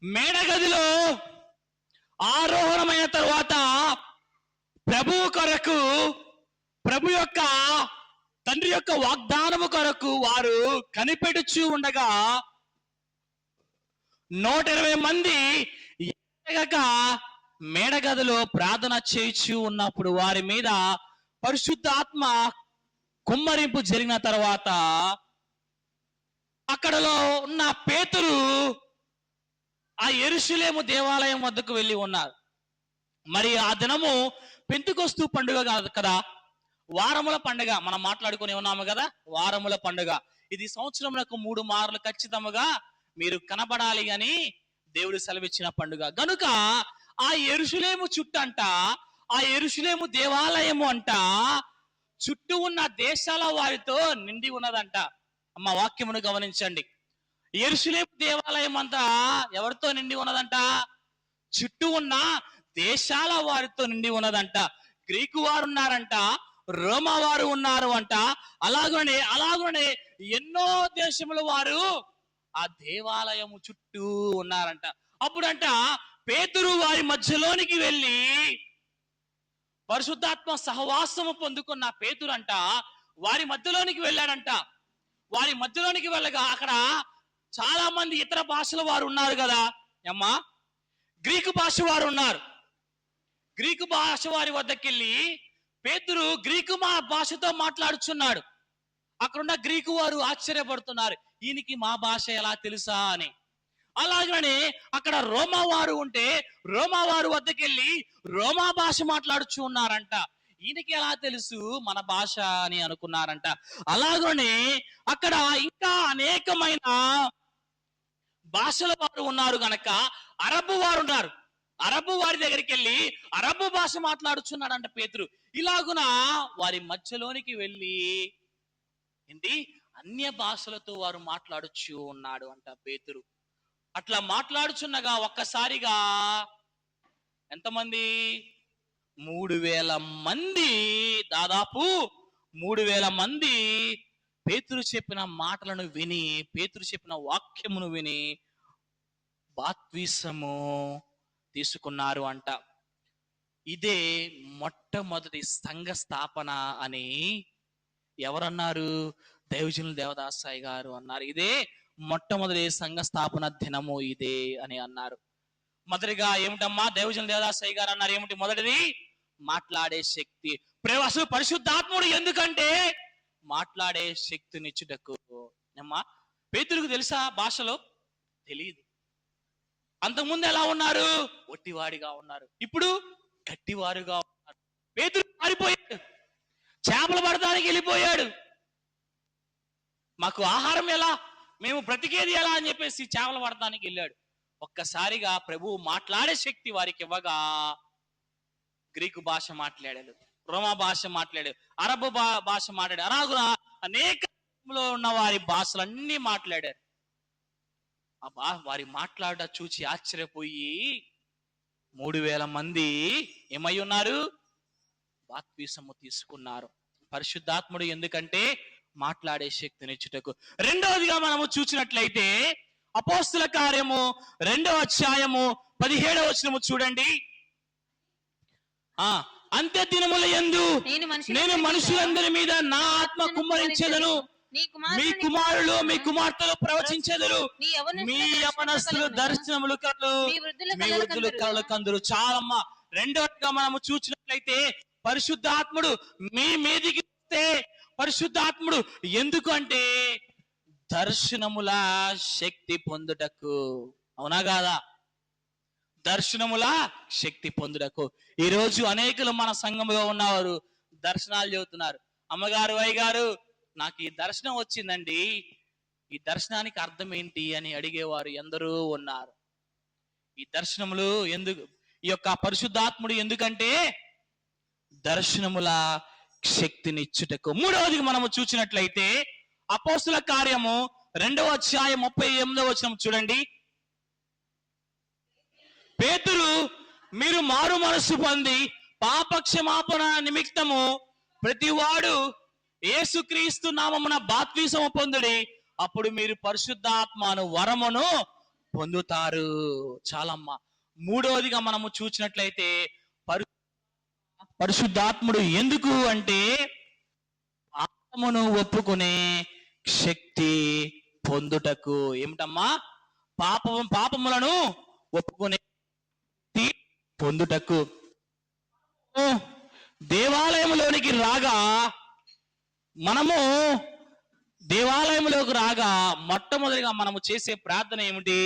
మేడగదిలో ఆరోహణమైన తర్వాత ప్రభువు కొరకు, ప్రభు యొక్క తండ్రి యొక్క వాగ్దానము కొరకు వారు కనిపెడుచు ఉండగా 120 మంది మేడగదిలో ప్రార్థన చేయించు ఉన్నప్పుడు వారి మీద పరిశుద్ధాత్మ కుమ్మరింపు జరిగిన తర్వాత అక్కడలో ఉన్న పేతురు ఆ యెరూషలేము దేవాలయం వద్దకు వెళ్ళి ఉన్నారు. మరి ఆ దినము పెంతెకొస్తు పండుగ కాదు కదా, వారముల పండుగ. మనం మాట్లాడుకుని ఉన్నాము కదా, వారముల పండుగ. ఇది సంవత్సరములకు 3 మార్లు ఖచ్చితంగా మీరు కనబడాలి అని దేవుడు సెలవిచ్చిన పండుగ గనుక ఆ యెరూషలేము చుట్టంట, ఆ యెరూషలేము దేవాలయము అంట చుట్టూ ఉన్న దేశాల వారితో నిండి ఉన్నదంట. అమ్మ వాక్యమును గమనించండి. యెరూషలేము దేవాలయం అంతా ఎవరితో నిండి ఉన్నదంట? చుట్టూ ఉన్న దేశాల వారితో నిండి ఉన్నదంట. గ్రీకు వారు ఉన్నారంట, రోమా వారు ఉన్నారు అంట. అలాగనే ఎన్నో దేశముల వారు ఆ దేవాలయము చుట్టూ ఉన్నారంట. అప్పుడంట పేతురు వారి మధ్యలోనికి వెళ్ళి పరిశుద్ధాత్మ సహవాసము పొందుకున్న పేతురంట వారి మధ్యలోనికి వెళ్ళాడంట. వారి మధ్యలోనికి వెళ్ళగా అక్కడ చాలా మంది ఇతర భాషల వారు ఉన్నారు కదా అమ్మా. గ్రీకు భాష వారు ఉన్నారు. గ్రీకు భాష వారి వద్దకెళ్ళి పేతురు గ్రీకు భాషతో మాట్లాడుచున్నాడు. అక్కడున్న గ్రీకు వారు ఆశ్చర్యపడుతున్నారు, ఈయనకి మా భాష ఎలా తెలుసా అని. అలాగనే అక్కడ రోమా వారు ఉంటే రోమా వారు వద్దకెళ్ళి రోమా భాష మాట్లాడుచు ఉన్నారంట. ఈయనకి ఎలా తెలుసు మన భాష అని అనుకున్నారంట. అలాగనే అక్కడ ఇంకా అనేకమైన భాషల వారు ఉన్నారు గనక అరబు వారు ఉన్నారు. అరబు వారి దగ్గరికి వెళ్ళి అరబు భాష మాట్లాడుచున్నాడంట పేతురు. ఇలాగున వారి మధ్యలోనికి వెళ్ళి ఏంటి అన్య భాషలతో వారు మాట్లాడుచు ఉన్నాడు అంట పేతురు. అట్లా మాట్లాడుచున్నగా ఒక్కసారిగా ఎంతమంది? 3,000 మంది, దాదాపు 3,000 మంది పేతురు చెప్పిన మాటలను విని, పేతురు చెప్పిన వాక్యమును విని బాప్తిసము తీసుకున్నారు అంట. ఇదే మొట్టమొదటి సంఘ స్థాపన అని ఎవరన్నారు? దైవజనులు దేవదాసాయి గారు అన్నారు. ఇదే మొట్టమొదటి సంఘ స్థాపన దినము ఇదే అని అన్నారు. మొదటిగా ఏమిటమ్మా దైవజనులు దేవదాసాయి గారు అన్నారు? ఏమిటి మొదటిది? మాట్లాడే శక్తి. అసలు పరిశుద్ధాత్ముడు ఎందుకంటే మాట్లాడే శక్తినిచ్చుటకు. అమ్మా పేతురుకు తెలుసా భాషలో? తెలియదు. అంతకుముందు ఎలా ఉన్నారు? ఒట్టివాడిగా ఉన్నారు. ఇప్పుడు గట్టివారుగా ఉన్నారు. పేతురు మారిపోయాడు, చేపలు పడడానికి వెళ్ళిపోయాడు. మాకు ఆహారం ఎలా, మేము బ్రతికేది ఎలా అని చెప్పేసి చేపలు పడడానికి వెళ్ళాడు. ఒక్కసారిగా ప్రభువు మాట్లాడే శక్తి వారికి ఇవ్వగా గ్రీకు భాష మాట్లాడాడు, రోమా భాష మాట్లాడాడు, అరబ్ భాష మాట్లాడాడు, అలాగున అనేక ఉన్న వారి భాషలన్నీ మాట్లాడారు. వారి మాట్లాడ చూచి ఆశ్చర్యపోయి 3,000 మంది ఏమై ఉన్నారు? బాప్తిసము తీసుకున్నారు. పరిశుద్ధాత్ముడు ఎందుకంటే మాట్లాడే శక్తినిచ్చుటకు. రెండవదిగా మనము చూసినట్లయితే అపోస్తుల కార్యము 2వ అధ్యాయము 17వ వచనము చూడండి. అంత్య దినముల యందు నేను మనుషులందరి మీద నా ఆత్మ కుమ్మరించెదను, మీ కుమారులు మీ కుమార్తెలు ప్రవచించెదరు, మీ యవనస్తులు దర్శనములు కళ్ళు, మీ వృద్ధులు కళ్ళు కందురు. చాలమ్మా. రెండవదిగా మనము చూసినట్లయితే పరిశుద్ధాత్ముడు మీ మీదికి వస్తే, పరిశుద్ధాత్ముడు ఎందుకు అంటే దర్శనముల శక్తి పొందుటకు. అవునా కాదా? దర్శనముల శక్తి పొందుటకు. ఈరోజు అనేకులు మన సంఘంలో ఉన్నవారు దర్శనాలు చెబుతున్నారు. అమ్మగారు, అయ్యగారు, నాకు ఈ దర్శనం వచ్చిందండి, ఈ దర్శనానికి అర్థం ఏంటి అని అడిగేవారు ఎందరో ఉన్నారు. ఈ దర్శనములు ఎందుకు, ఈ యొక్క పరిశుద్ధాత్ముడు ఎందుకంటే దర్శనముల శక్తినిచ్చుటకు. మూడవదిగా మనము చూసినట్లయితే అపోస్తుల కార్యము 2వ అధ్యాయం 38వ వచనం చూడండి. పేతురు, మీరు మారు మనస్సు పొంది పాపక్షమాపణ నిమిత్తము ప్రతివాడు యేసుక్రీస్తు నామమున బాప్తిసము పొందుడి, అప్పుడు మీరు పరిశుద్ధాత్మను వరమును పొందుతారు. చాలమ్మా. మూడవదిగా మనము చూసినట్లయితే పరిశుద్ధాత్ముడు ఎందుకు అంటే పాపమును ఒప్పుకునే శక్తి పొందుటకు. ఏమిటమ్మా? పాపములను ఒప్పుకునే పొందుటకు. దేవాలయంలోనికి రాగా, మనము దేవాలయంలోకి రాగా మొట్టమొదటిగా మనము చేసే ప్రార్థన ఏమిటి?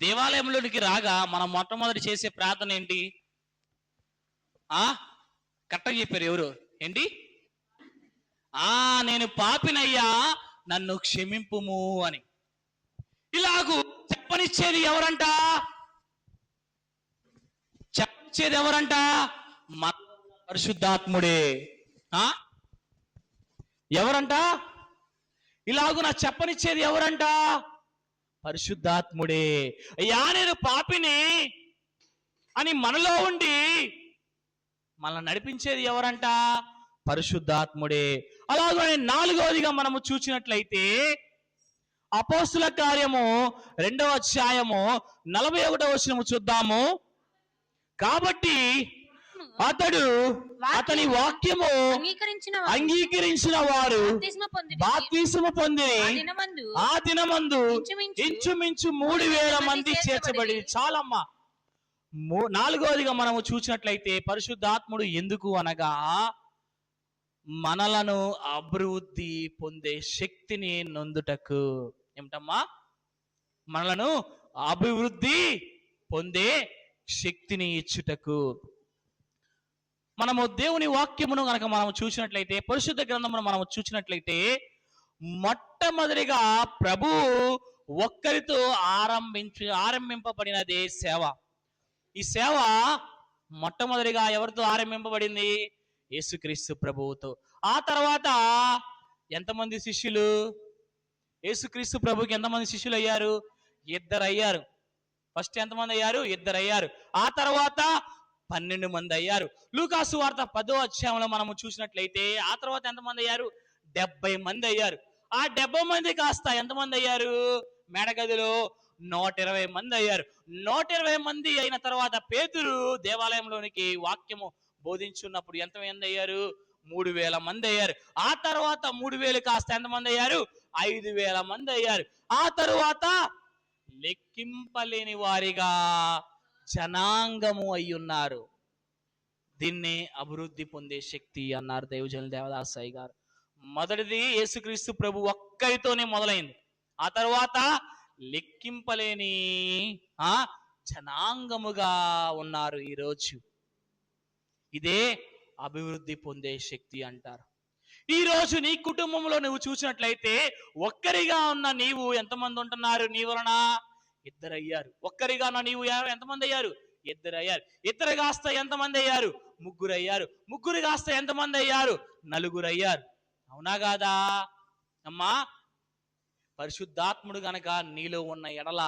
దేవాలయంలోనికి రాగా మనం మొట్టమొదటి చేసే ప్రార్థన ఏంటి? కరెక్ట్గా చెప్పారు ఎవరు? ఏంటి? నేను పాపినయ్యా, నన్ను క్షమింపుము అని. ఇలాగూ చెప్పనిచ్చేది ఎవరంట? చెప్పనిచ్చేది ఎవరంట? మన పరిశుద్ధాత్ముడే. ఎవరంట? ఇలాగూ నా చెప్పనిచ్చేది ఎవరంట? పరిశుద్ధాత్ముడే. అయ్యా నేను పాపిని అని మనలో ఉండి మనల్ని నడిపించేది ఎవరంట? పరిశుద్ధాత్ముడే. అలాగే నాలుగవదిగా మనము చూసినట్లయితే అపోస్తుల కార్యము 2వ అధ్యాయము 41వ వచనము చూద్దాము. కాబట్టి అతడు అతని వాక్యము అంగీకరించిన వారు బాప్తిసము పొంది ఆ దినమందు ఇంచుమించు 3,000 మంది చేర్చబడి. చాలమ్మా. నాలుగవదిగా మనము చూసినట్లయితే పరిశుద్ధాత్ముడు ఎందుకు అనగా మనలను అభివృద్ధి పొందే శక్తిని నొందుటకు. ఏమిటమ్మా? మనలను అభివృద్ధి పొందే శక్తిని ఇచ్చుటకు. మనము దేవుని వాక్యమును కనుక మనం చూసినట్లయితే, పరిశుద్ధ గ్రంథమును మనం చూసినట్లయితే మొట్టమొదటిగా ప్రభు ఒక్కరితో ఆరంభింపబడినదే సేవ. ఈ సేవ మొట్టమొదటిగా ఎవరితో ఆరంభింపబడింది? యేసుక్రీస్తు ప్రభువుతో. ఆ తర్వాత ఎంతమంది శిష్యులు? యేసుక్రీస్తు ప్రభుకి ఎంతమంది శిష్యులు అయ్యారు? 2 అయ్యారు. ఫస్ట్ ఎంతమంది అయ్యారు? 2 అయ్యారు. ఆ తర్వాత 12 మంది అయ్యారు. లూకాసు వార్త 10వ అధ్యాయంలో మనము చూసినట్లయితే ఆ తర్వాత ఎంతమంది అయ్యారు? 70 మంది అయ్యారు. ఆ 70 మంది కాస్త ఎంతమంది అయ్యారు? మేడగదిలో 120 మంది అయ్యారు. 120 మంది అయిన తర్వాత పేతురు దేవాలయంలోనికి వాక్యము బోధించున్నప్పుడు ఎంతమంది అయ్యారు? 3000 మంది అయ్యారు. ఆ తర్వాత 3000 కాస్త ఎంతమంది అయ్యారు? 5000 మంది అయ్యారు. ఆ తరువాత లెక్కింపలేని వారిగా జనాంగము అయ్యున్నారు. దీన్నే అభివృద్ధి పొందే శక్తి అన్నారు దైవజనులు దేవదాసయ్య గారు. మొదటిది యేసుక్రీస్తు ప్రభు ఒక్కరితోనే మొదలైంది. ఆ తర్వాత లెక్కింపలేని ఆ జనాంగముగా ఉన్నారు ఈరోజు. ఇదే అభివృద్ధి పొందే శక్తి అంటారు. ఈ రోజు నీ కుటుంబంలో నువ్వు చూసినట్లయితే ఒక్కరిగా ఉన్న నీవు ఎంతమంది ఉంటున్నారు? నీ వలన 2 అయ్యారు. ఒక్కరిగా ఉన్న నీవు ఎంతమంది అయ్యారు? 2 అయ్యారు. 2 కాస్త ఎంతమంది అయ్యారు? 3 అయ్యారు. 3 కాస్త ఎంతమంది అయ్యారు? 4 అయ్యారు. అవునా కాదా అమ్మా? పరిశుద్ధాత్ముడు గనక నీలో ఉన్న ఎడల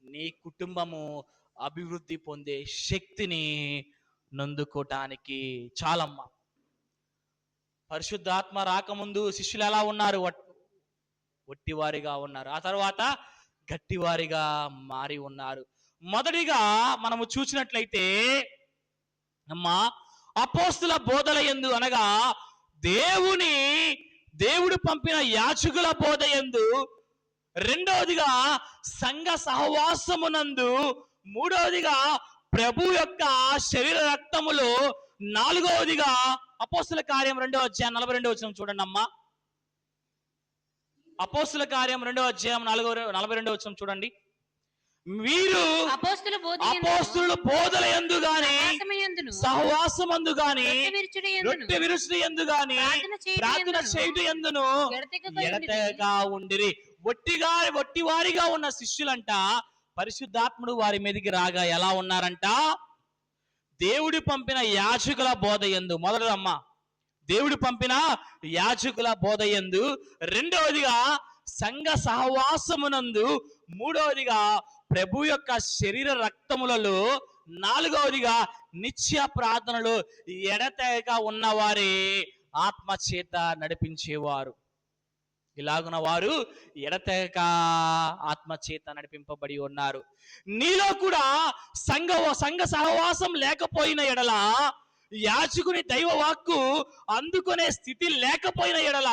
నీ కుటుంబము అభివృద్ధి పొందే శక్తిని నందుకోవటానికి చాలమ్మా. పరిశుద్ధాత్మ రాకముందు శిష్యులు ఎలా ఉన్నారు? ఒట్టివారిగా ఉన్నారు. ఆ తర్వాత గట్టివారిగా మారి ఉన్నారు. మొదటిగా మనము చూసినట్లయితే అమ్మా అపోస్తుల బోధల యందు అనగా దేవుడు పంపిన యాజకుల బోధ యందు, రెండవదిగా సంఘ సహవాసమునందు, మూడవదిగా ప్రభు యొక్క శరీర రక్తములో, నాలుగవదిగా అపోస్తుల కార్యం 2వ అధ్యాయం 42వ వచనం చూడండి అమ్మా. అపోస్తుల కార్యం 2వ అధ్యాయం 42వ వచనం చూడండి. వీరు అపోస్తుల బోధల యందు గాని సహవాసమందు గాని రొట్టె విరుచుట యందు గాని ప్రార్థన చేయుట యందును ఎడతెగక ఉండిరి. ఒట్టివారిగా ఉన్న శిష్యులంట పరిశుద్ధాత్ముడు వారి మీదకి రాగా ఎలా ఉన్నారంట? దేవుడు పంపిన యాజకుల బోధ యందు, మొదటిదమ్మా దేవుడు పంపిన యాజకుల బోధ యందు, రెండవదిగా సంఘ సహవాసమునందు, మూడవదిగా ప్రభు యొక్క శరీర రక్తములలో, నాలుగవదిగా నిత్య ప్రార్థనలు ఎడతెగక ఉన్నవారే ఆత్మచేత నడిపించేవారు. ఇలాగున వారు ఎడతెగక ఆత్మచేత నడిపింపబడి ఉన్నారు. నీలో కూడా సంఘ సహవాసం లేకపోయిన ఎడల, యాజకుని దైవ వాక్కు అందుకునే స్థితి లేకపోయిన ఎడల,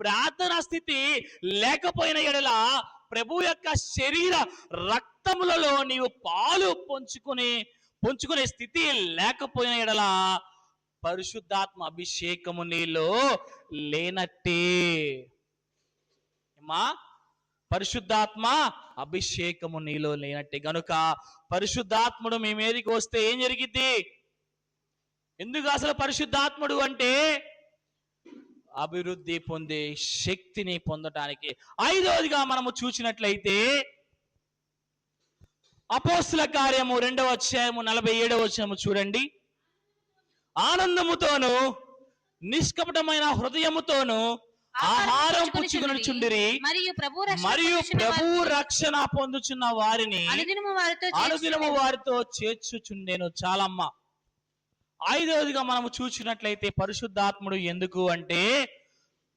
ప్రార్థనా స్థితి లేకపోయిన ఎడల, ప్రభు యొక్క శరీర రక్తములలో నీవు పాలు పంచుకునే స్థితి లేకపోయిన ఎడల పరిశుద్ధాత్మ అభిషేకము నీలో లేనట్టే. మా పరిశుద్ధాత్మ అభిషేకము నీలో లేనట్టే. గనుక పరిశుద్ధాత్ముడు మీ మీదకి వస్తే ఏం జరిగిద్ది? ఎందుకు అసలు పరిశుద్ధాత్ముడు అంటే? అభివృద్ధి పొందే శక్తిని పొందటానికి. ఐదవదిగా మనము చూసినట్లయితే అపోస్తుల కార్యము 2వ అధ్యాయము 47వ వచనము చూడండి. ఆనందముతోను నిష్కపటమైన హృదయముతోను ఆహారం పుచ్చుకొనుచుండిరి, మరియు ప్రభు రక్షణ పొందుచున్న వారిని అనుదినము వారితో చేర్చుచుండెను. చాలమ్మా. ఐదవదిగా మనము చూసినట్లయితే పరిశుద్ధాత్ముడు ఎందుకు అంటే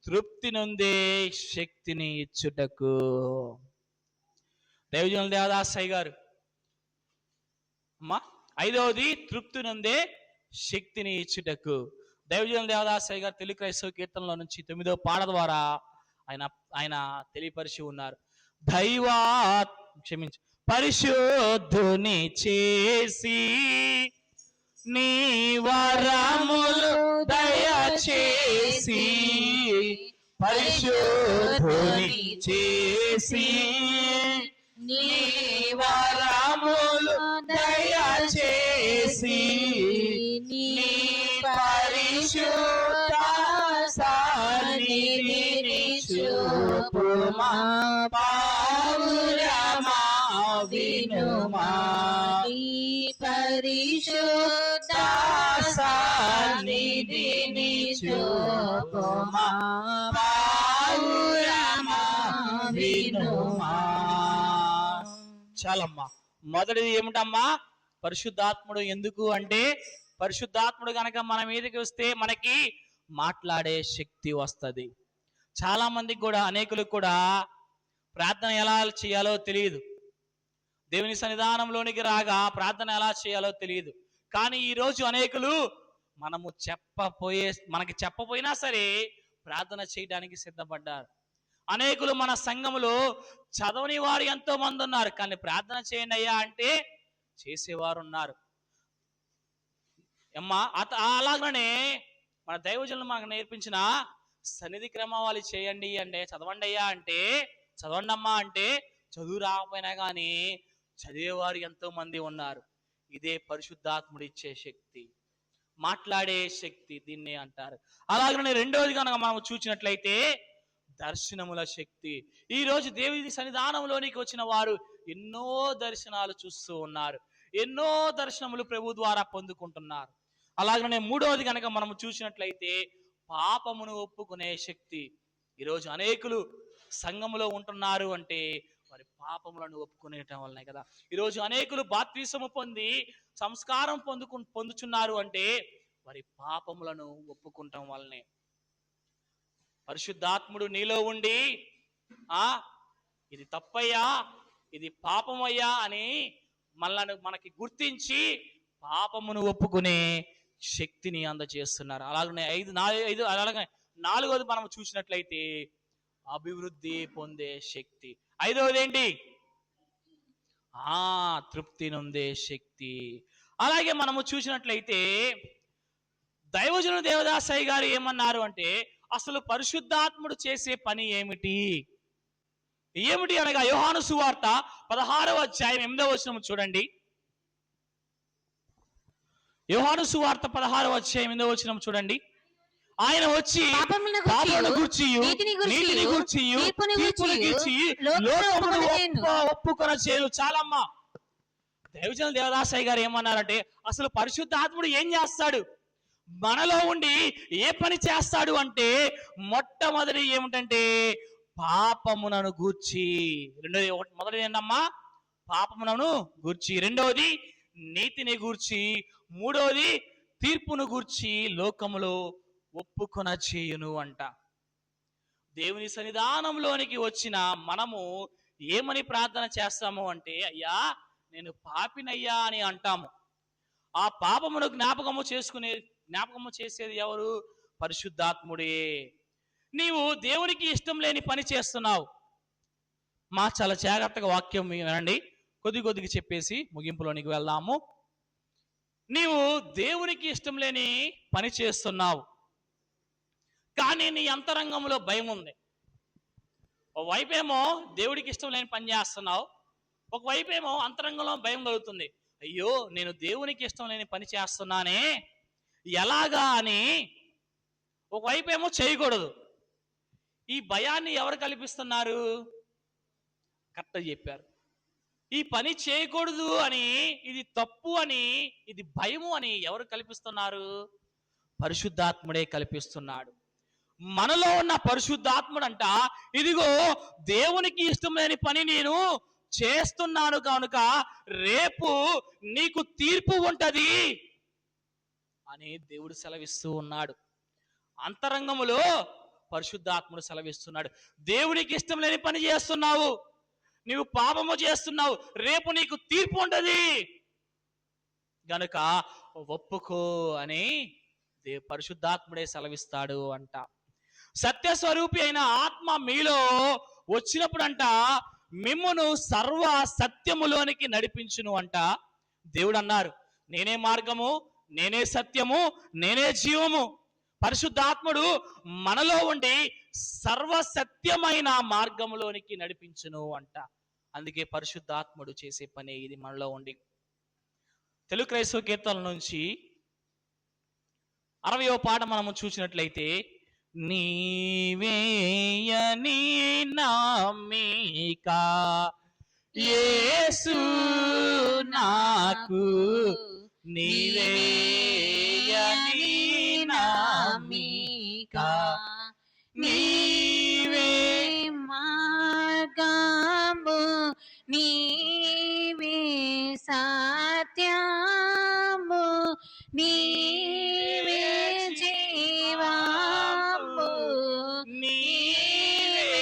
తృప్తి నొందే శక్తిని ఇచ్చుటకు. దైవజనులు దేవదాసయ్య గారు అమ్మా, ఐదవది తృప్తి నొందే శక్తిని ఇచ్చుటకు. దైవజనులు దేవదాసయ్య గారు తెలుగు క్రైస్తవ కీర్తనలో నుంచి 9వ పాట ద్వారా ఆయన తెలియపరిచి ఉన్నారు. పరిశుద్ధుని చేసి నీ వరములు దయచేసి, పరిశుద్ధుని చేసి నీ వరములు దయచేసి, నీ పరిశుద్ధ సన్నిధిని చూపుమా, పావురమా వినుమా, పరిశుద్ధ సన్నిధిని చూపుమా, పావురమా వినుమా. చాలమ్మా. మొదటిది ఏమిటమ్మా? పరిశుద్ధాత్ముడు. ఎందుకు అంటే పరిశుద్ధాత్ముడు గనక మన మీదకి వస్తే మనకి మాట్లాడే శక్తి వస్తుంది. చాలా మందికి కూడా, అనేకులకు కూడా ప్రార్థన ఎలా చేయాలో తెలియదు. దేవుని సన్నిధానంలోనికి రాగా ప్రార్థన ఎలా చేయాలో తెలియదు. కానీ ఈరోజు అనేకులు మనకి చెప్పపోయినా సరే ప్రార్థన చేయడానికి సిద్ధపడ్డారు. అనేకులు మన సంఘములో చదవని వారు ఎంతో మంది ఉన్నారు, కానీ ప్రార్థన చేయండి అయ్యా అంటే చేసేవారు ఉన్నారు. అమ్మా అలాగనే మన దైవజనులు మనకు నేర్పించిన సన్నిధి క్రమావళి చేయండి అంటే, చదవండి అయ్యా అంటే చదవండి అమ్మా అంటే, చదువు రాకపోయినా కానీ చదివేవారు ఎంతో మంది ఉన్నారు. ఇదే పరిశుద్ధాత్ముడు ఇచ్చే శక్తి, మాట్లాడే శక్తి, దీన్ని అంటారు. అలాగనే రెండవది కనుక మనం చూసినట్లయితే దర్శనముల శక్తి. ఈరోజు దేవుని సన్నిధానంలోనికి వచ్చిన వారు ఎన్నో దర్శనాలు చూస్తూ ఉన్నారు, ఎన్నో దర్శనములు ప్రభు ద్వారా పొందుకుంటున్నారు. అలాగనే మూడవది కనుక మనం చూసినట్లయితే పాపమును ఒప్పుకునే శక్తి. ఈరోజు అనేకులు సంఘములో ఉంటున్నారు అంటే వారి పాపములను ఒప్పుకునేటం వల్లనే కదా. ఈరోజు అనేకులు బాప్తిసము పొంది సంస్కారం పొందుచున్నారు అంటే వారి పాపములను ఒప్పుకుంటాం వల్లనే. పరిశుద్ధాత్ముడు నీలో ఉండి ఇది తప్పయ్యా, ఇది పాపమయ్యా అని మనకి గుర్తించి పాపమును ఒప్పుకునే శక్తిని అందజేస్తున్నారు. అలాగనే అలాగే నాలుగోది మనం చూసినట్లయితే అభివృద్ధి పొందే శక్తి. ఐదవది ఏంటి? తృప్తి నొందే శక్తి. అలాగే మనము చూసినట్లయితే దైవజనుడు దేవదాసయ్య గారు ఏమన్నారు అంటే, అసలు పరిశుద్ధాత్ముడు చేసే పని ఏమిటి అనగా యోహాను సువార్త 16వ అధ్యాయం 8వ వచనం చూడండి. యోహాను సువార్త 16వ అధ్యాయం 8వ వచనం చూడండి. ఆయన వచ్చి పాపములను గూర్చియు నీతిని గూర్చియు తీర్పును గూర్చియు లోకమును ఒప్పుకొన చేయు. చాలమ్మా. దైవజనులు దేవదాసయ్య గారు ఏమన్నారంటే, అసలు పరిశుద్ధాత్ముడు ఏం చేస్తాడు, మనలో ఉండి ఏ పని చేస్తాడు అంటే, మొట్టమొదటి ఏమిటంటే పాపమునను గూర్చి. రెండోది, మొదటిది ఏంటమ్మా? పాపమునను గూర్చి. రెండవది నీతిని గూర్చి. మూడవది తీర్పును గూర్చి లోకములో ఒప్పుకొన చేయును అంట. దేవుని సన్నిధానంలోనికి వచ్చిన మనము ఏమని ప్రార్థన చేస్తాము అంటే, అయ్యా నేను పాపినయ్యా అని అంటాము. ఆ పాపమును జ్ఞాపకము చేసేది ఎవరు? పరిశుద్ధాత్ముడే. నీవు దేవునికి ఇష్టం లేని పని చేస్తున్నావు. చాలా జాగ్రత్తగా వాక్యం వినండి, కొద్దిగా చెప్పేసి ముగింపులోనికి వెళ్దాము. నీవు దేవునికి ఇష్టం లేని పని చేస్తున్నావు, కానీ నీ అంతరంగంలో భయం ఉంది. ఒకవైపేమో దేవుడికి ఇష్టం లేని పని చేస్తున్నావు, ఒకవైపేమో అంతరంగంలో భయం కలుగుతుంది. అయ్యో నేను దేవునికి ఇష్టం లేని పని చేస్తున్నానే, ఎలాగా అని. ఒకవైపేమో చేయకూడదు. ఈ భయాన్ని ఎవరు కల్పిస్తున్నారు? కరెక్ట్గా చెప్పారు. ఈ పని చేయకూడదు అని, ఇది తప్పు అని, ఇది భయము అని ఎవరు కల్పిస్తున్నారు? పరిశుద్ధాత్ముడే కల్పిస్తున్నాడు. మనలో ఉన్న పరిశుద్ధాత్ముడు అంట, ఇదిగో దేవునికి ఇష్టం లేని పని నేను చేస్తున్నాను కనుక రేపు నీకు తీర్పు ఉంటది అని దేవుడు సెలవిస్తూ ఉన్నాడు. అంతరంగములో పరిశుద్ధాత్ముడు సెలవిస్తున్నాడు. దేవునికి ఇష్టం లేని పని చేస్తున్నావు, నీవు పాపము చేస్తున్నావు, రేపు నీకు తీర్పు ఉంటది గనుక ఒప్పుకో అని పరిశుద్ధాత్ముడే సెలవిస్తాడు అంట. సత్యస్వరూపి అయిన ఆత్మ మీలో వచ్చినప్పుడంట మిమ్మును సర్వ సత్యములోనికి నడిపించును అంట. దేవుడు అన్నారు, నేనే మార్గము, నేనే సత్యము, నేనే జీవము. పరిశుద్ధాత్ముడు మనలో ఉండి సర్వ సత్యమైన మార్గములోనికి నడిపించును అంట. అందుకే పరిశుద్ధాత్ముడు చేసే పని ఇది మనలో ఉండి. తెలుగు క్రైస్తవ కీర్తనల నుంచి 60వ పాట మనము చూసినట్లయితే, నీవేయని నమ్మిక యేసు నాకు, నీవేయని నమ్మిక, నీవే మార్గము, నీవే సత్యము, నీవే జీవము, నీవే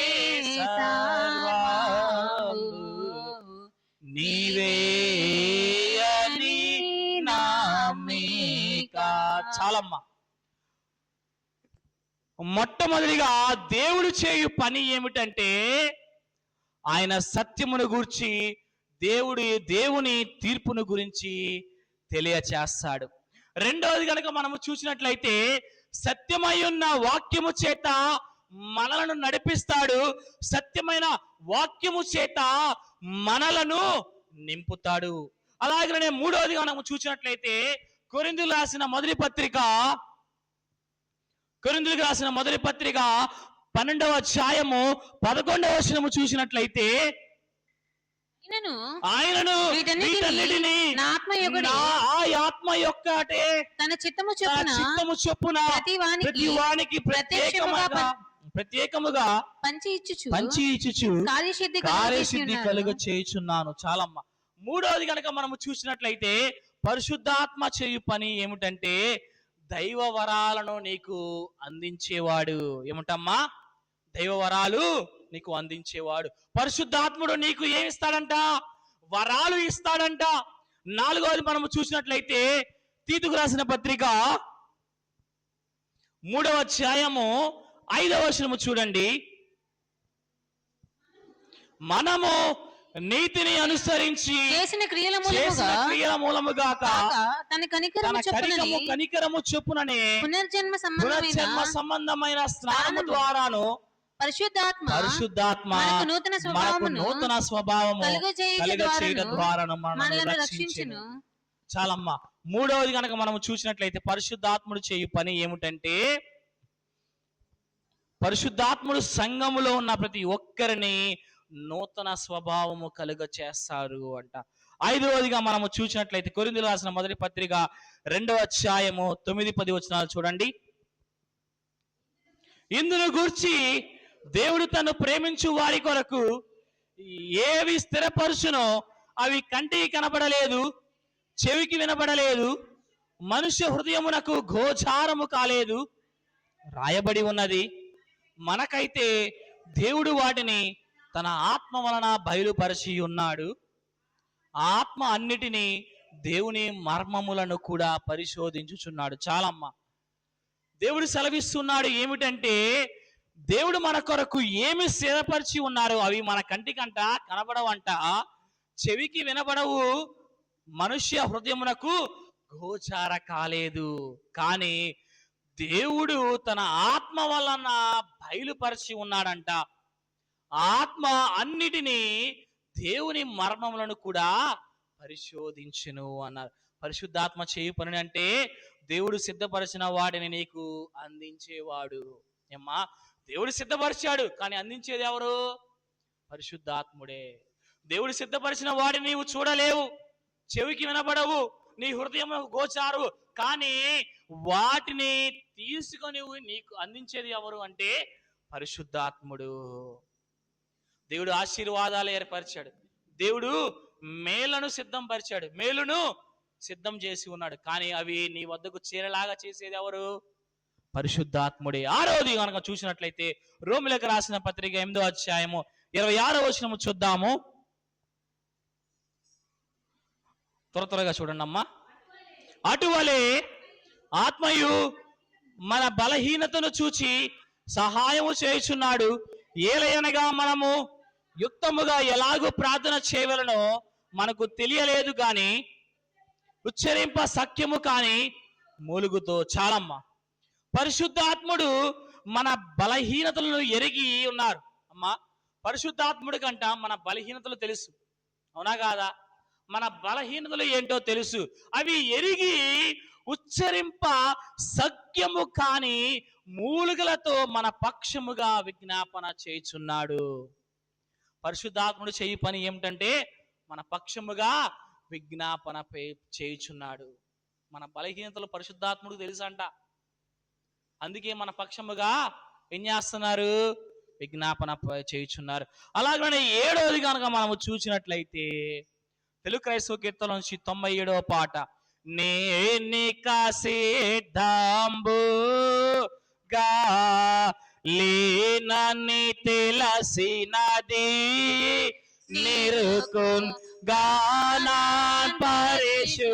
సర్వము, నీవే అని నమ్మిక. చాలమ్మా. మొట్టమొదటిగా దేవుడు చేయు పని ఏమిటంటే ఆయన సత్యమును గురించి దేవుని తీర్పును గురించి తెలియచేస్తాడు. రెండవది కనుక మనము చూసినట్లయితే సత్యమై ఉన్న వాక్యము చేత మనలను నడిపిస్తాడు, సత్యమైన వాక్యము చేత మనలను నింపుతాడు. అలాగనే మూడవదిగా మనము చూసినట్లయితే కొరింథీయులకు రాసిన మొదటి పత్రిక 12వ అధ్యాయము 11వ వచనము చూసినట్లయితే ఆయనను వీటన్నిటిని నా ఆత్మ యొక్కటే తన చిత్తము చొప్పున ప్రతి వానికి ప్రత్యేకముగా పంచి ఇచ్చుచు కార్యసిద్ధి కలుగ చేయుచున్నాను. చాలమ్మ. మూడవది కనుక మనము చూసినట్లయితే పరిశుద్ధాత్మ చేయు పని ఏమిటంటే దైవ వరాలను నీకు అందించేవాడు. ఏమిటమ్మా? దైవ వరాలు నీకు అందించేవాడు. పరిశుద్ధాత్ముడు నీకు ఏమి ఇస్తాడంట? వరాలు ఇస్తాడంట. నాలుగవది మనము చూసినట్లయితే తీతుకు రాసిన పత్రిక 3వ అధ్యాయము 5వ వచనము చూడండి. మనము నీతిని అనుసరించి చేసిన క్రియల మూలముగా తన కనికరము చొప్పుననే పునర్జన్మ సంబంధమైన స్నానము ద్వారాను పరిశుద్ధాత్మ మనకు నూతన స్వభావము కలుగచేయుట ద్వారాను మనల్ని రక్షించును. చాలమ్మా. మూడవది కనుక మనం చూసినట్లయితే పరిశుద్ధాత్ముడు చేయు పని ఏమిటంటే పరిశుద్ధాత్ముడు సంఘములో ఉన్న ప్రతి ఒక్కరిని నూతన స్వభావము కలుగ చేస్తారు అంట. ఐదవదిగా మనము చూసినట్లయితే కొరింథీయులకు రాసిన మొదటి పత్రిక 2వ అధ్యాయము 9-10 వచనాలు చూడండి. ఇందును గూర్చి దేవుడు తను ప్రేమించు వారి కొరకు ఏవి స్థిరపరుచునో అవి కంటికి కనబడలేదు, చెవికి వినబడలేదు, మనుష్య హృదయమునకు గోచారము కాలేదు, రాయబడి ఉన్నది. మనకైతే దేవుడు వాటిని తన ఆత్మ వలన బయలుపరిచి ఉన్నాడు. ఆత్మ అన్నిటినీ దేవుని మర్మములను కూడా పరిశోధించుచున్నాడు. చాలమ్మ. దేవుడు సెలవిస్తున్నాడు ఏమిటంటే దేవుడు మన కొరకు ఏమి స్థిరపరిచి ఉన్నారు అవి మన కంటికంట కనబడవంట, చెవికి వినబడవు, మనుష్య హృదయమునకు గోచార కాలేదు. కానీ దేవుడు తన ఆత్మ వలన బయలుపరిచి ఉన్నాడంట. ఆత్మ అన్నిటినీ దేవుని మర్మములను కూడా పరిశోధించును అన్నారు. పరిశుద్ధాత్మ చేయు పని అంటే దేవుడు సిద్ధపరిచిన వాడిని నీకు అందించేవాడు. ఏమ్మా? దేవుడు సిద్ధపరిచాడు, కానీ అందించేది ఎవరు? పరిశుద్ధాత్ముడే. దేవుడు సిద్ధపరిచిన వాడిని నీవు చూడలేవు, చెవికి వినబడవు, నీ హృదయం గోచారు, కానీ వాటిని తీసుకొని నీకు అందించేది ఎవరు అంటే పరిశుద్ధాత్ముడు. దేవుడు ఆశీర్వాదాలు ఏర్పరిచాడు, దేవుడు మేలును సిద్ధం చేసి ఉన్నాడు, కానీ అవి నీ వద్దకు చేరేలాగా చేసేది ఎవరు? పరిశుద్ధాత్ముడే. ఆరవది కనుక చూసినట్లయితే రోమిలకు రాసిన పత్రిక 8వ అధ్యాయము 26వ వచనము చూద్దాము. త్వరగా చూడండి అమ్మా. అటువలే ఆత్మయు మన బలహీనతను చూచి సహాయము చేయుచున్నాడు. ఏలయనగా మనము యుక్తముగా ఎలాగూ ప్రార్థన చేయవలనో మనకు తెలియలేదు గాని ఉచ్చరింప సఖ్యము కాని మూలుగుతో. చాలమ్మ. పరిశుద్ధాత్ముడు మన బలహీనతలను ఎరిగి ఉన్నారు అమ్మా. పరిశుద్ధాత్ముడి కంట మన బలహీనతలు తెలుసు, అవునా కాదా? మన బలహీనతలు ఏంటో తెలుసు. అవి ఎరిగి ఉచ్చరింప సఖ్యము కాని మూలుగలతో మన పక్షముగా విజ్ఞాపన చేయుచున్నాడు. పరిశుద్ధాత్ముడు చేయి పని ఏమిటంటే మన పక్షముగా విజ్ఞాపన చేయుచున్నాడు. మన బలహీనతలు పరిశుద్ధాత్ముడు తెలుసంట, అందుకే మన పక్షముగా ఏం చేస్తున్నారు? విజ్ఞాపన చేయుచున్నారు. అలాగనే 7వది కనుక మనము చూసినట్లయితే తెలుగు క్రైస్తవ కీర్తన నుంచి 97వ పాట. నేనిక సిద్ధంబుగా లేనని తెలిసినది నిరుకున్ గానాన్ పరిశుద్ధాత్మయే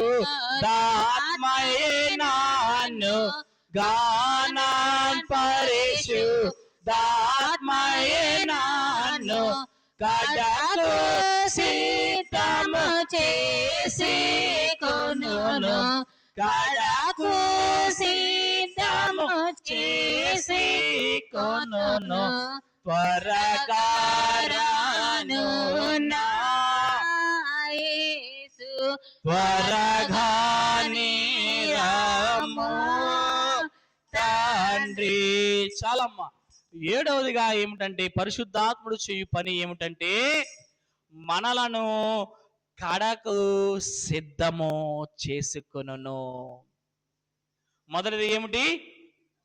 నన్ను గానాన్ పరిశుద్ధాత్మయే నన్ను కడకు సిద్ధము చేసి కొనును కడకు సిద్ధము చేసి కొనును త్వరగా రాను నా యేసు త్వరగా నీరము తండ్రి. చాలమ్మా. 7వదిగా ఏమిటంటే పరిశుద్ధాత్ముడు చేయు పని ఏమిటంటే మనలను కడకు సిద్ధము చేసుకొనును. మొదటిది ఏమిటి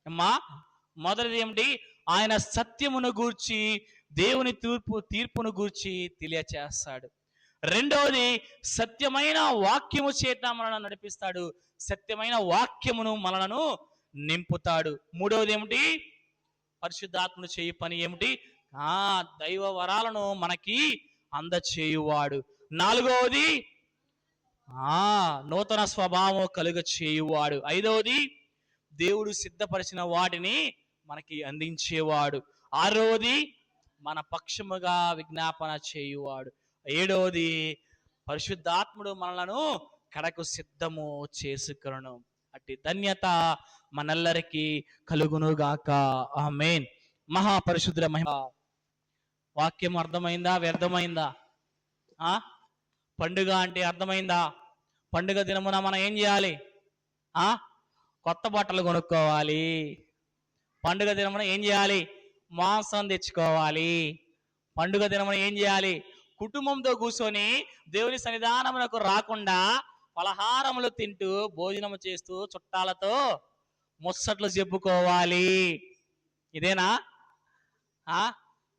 అమ్మా? మొదటిది ఏమిటి? ఆయన సత్యమును గూర్చి దేవుని తీర్పును గూర్చి తెలియచేస్తాడు. రెండవది సత్యమైన వాక్యము చేత మనల్ని నడిపిస్తాడు. సత్యమైన వాక్యమును మనలను నింపుతాడు. మూడవది ఏమిటి? పరిశుద్ధాత్ముడు చేయు పని ఏమిటి? దైవ వరాలను మనకి అందచేయువాడు. నాలుగవది నూతన స్వభావం కలుగ చేయువాడు. ఐదవది దేవుడు సిద్ధపరిచిన వాటిని మనకి అందించేవాడు. ఆరవది మన పక్షముగా విజ్ఞాపన చేయువాడు. ఏడవది పరిశుద్ధాత్ముడు మనలను కడకు సిద్ధము చేసుకొనును. అట్టి ధన్యత మనెల్లరికి కలుగునుగాక. ఆమేన్. మహాపరిశుద్ధ మహిమ. వాక్యం అర్థమైందా? వ్యర్థమైందా? పండుగ అంటే అర్థమైందా? పండుగ దినమున మనం ఏం చేయాలి? కొత్త బట్టలు కొనుక్కోవాలి. పండుగ దినమున ఏం చేయాలి? మాంసం తెచ్చుకోవాలి. పండుగ దినమున ఏం చేయాలి? కుటుంబంతో కూర్చొని దేవుని సన్నిధానమునకు రాకుండా పలహారములు తింటూ భోజనము చేస్తూ చుట్టాలతో ముచ్చట్లు చెప్పుకోవాలి. ఇదేనా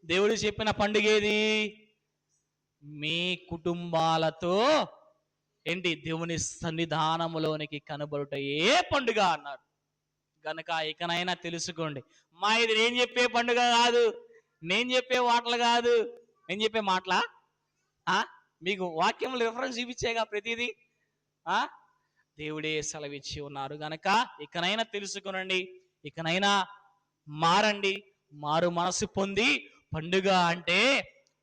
దేవుడు చెప్పిన పండుగ? ఏది? మీ కుటుంబాలతో ఏంటి దేవుని సన్నిధానములోనికి కనబడుటయే పండుగ అన్నారు. గనక ఇకనైనా తెలుసుకోండి, ఇది నేను చెప్పే పండుగ కాదు, నేను చెప్పే మాటలు కాదు. నేను చెప్పే మాటలా? మీకు వాక్యములు రిఫరెన్స్ చూపించేగా ప్రతిదీ. దేవుడే సెలవిచ్చి ఉన్నారు. గనక ఇకనైనా తెలుసుకునండి, ఇకనైనా మారండి, మారు మనసు పొంది పండుగ అంటే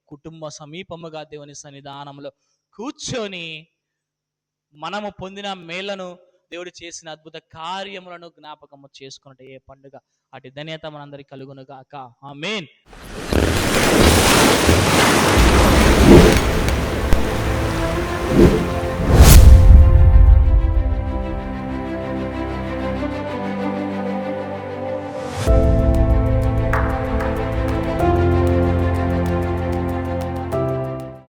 కుటుంబ సమీపముగా దేవుని సన్నిధానంలో కూర్చొని మనము పొందిన మేళ్లను, దేవుడు చేసిన అద్భుత కార్యములను జ్ఞాపకము చేసుకున్నట్టు ఏ పండుగ. అటు ధన్యత మనందరికి కలుగును గాక. ఆమేన్.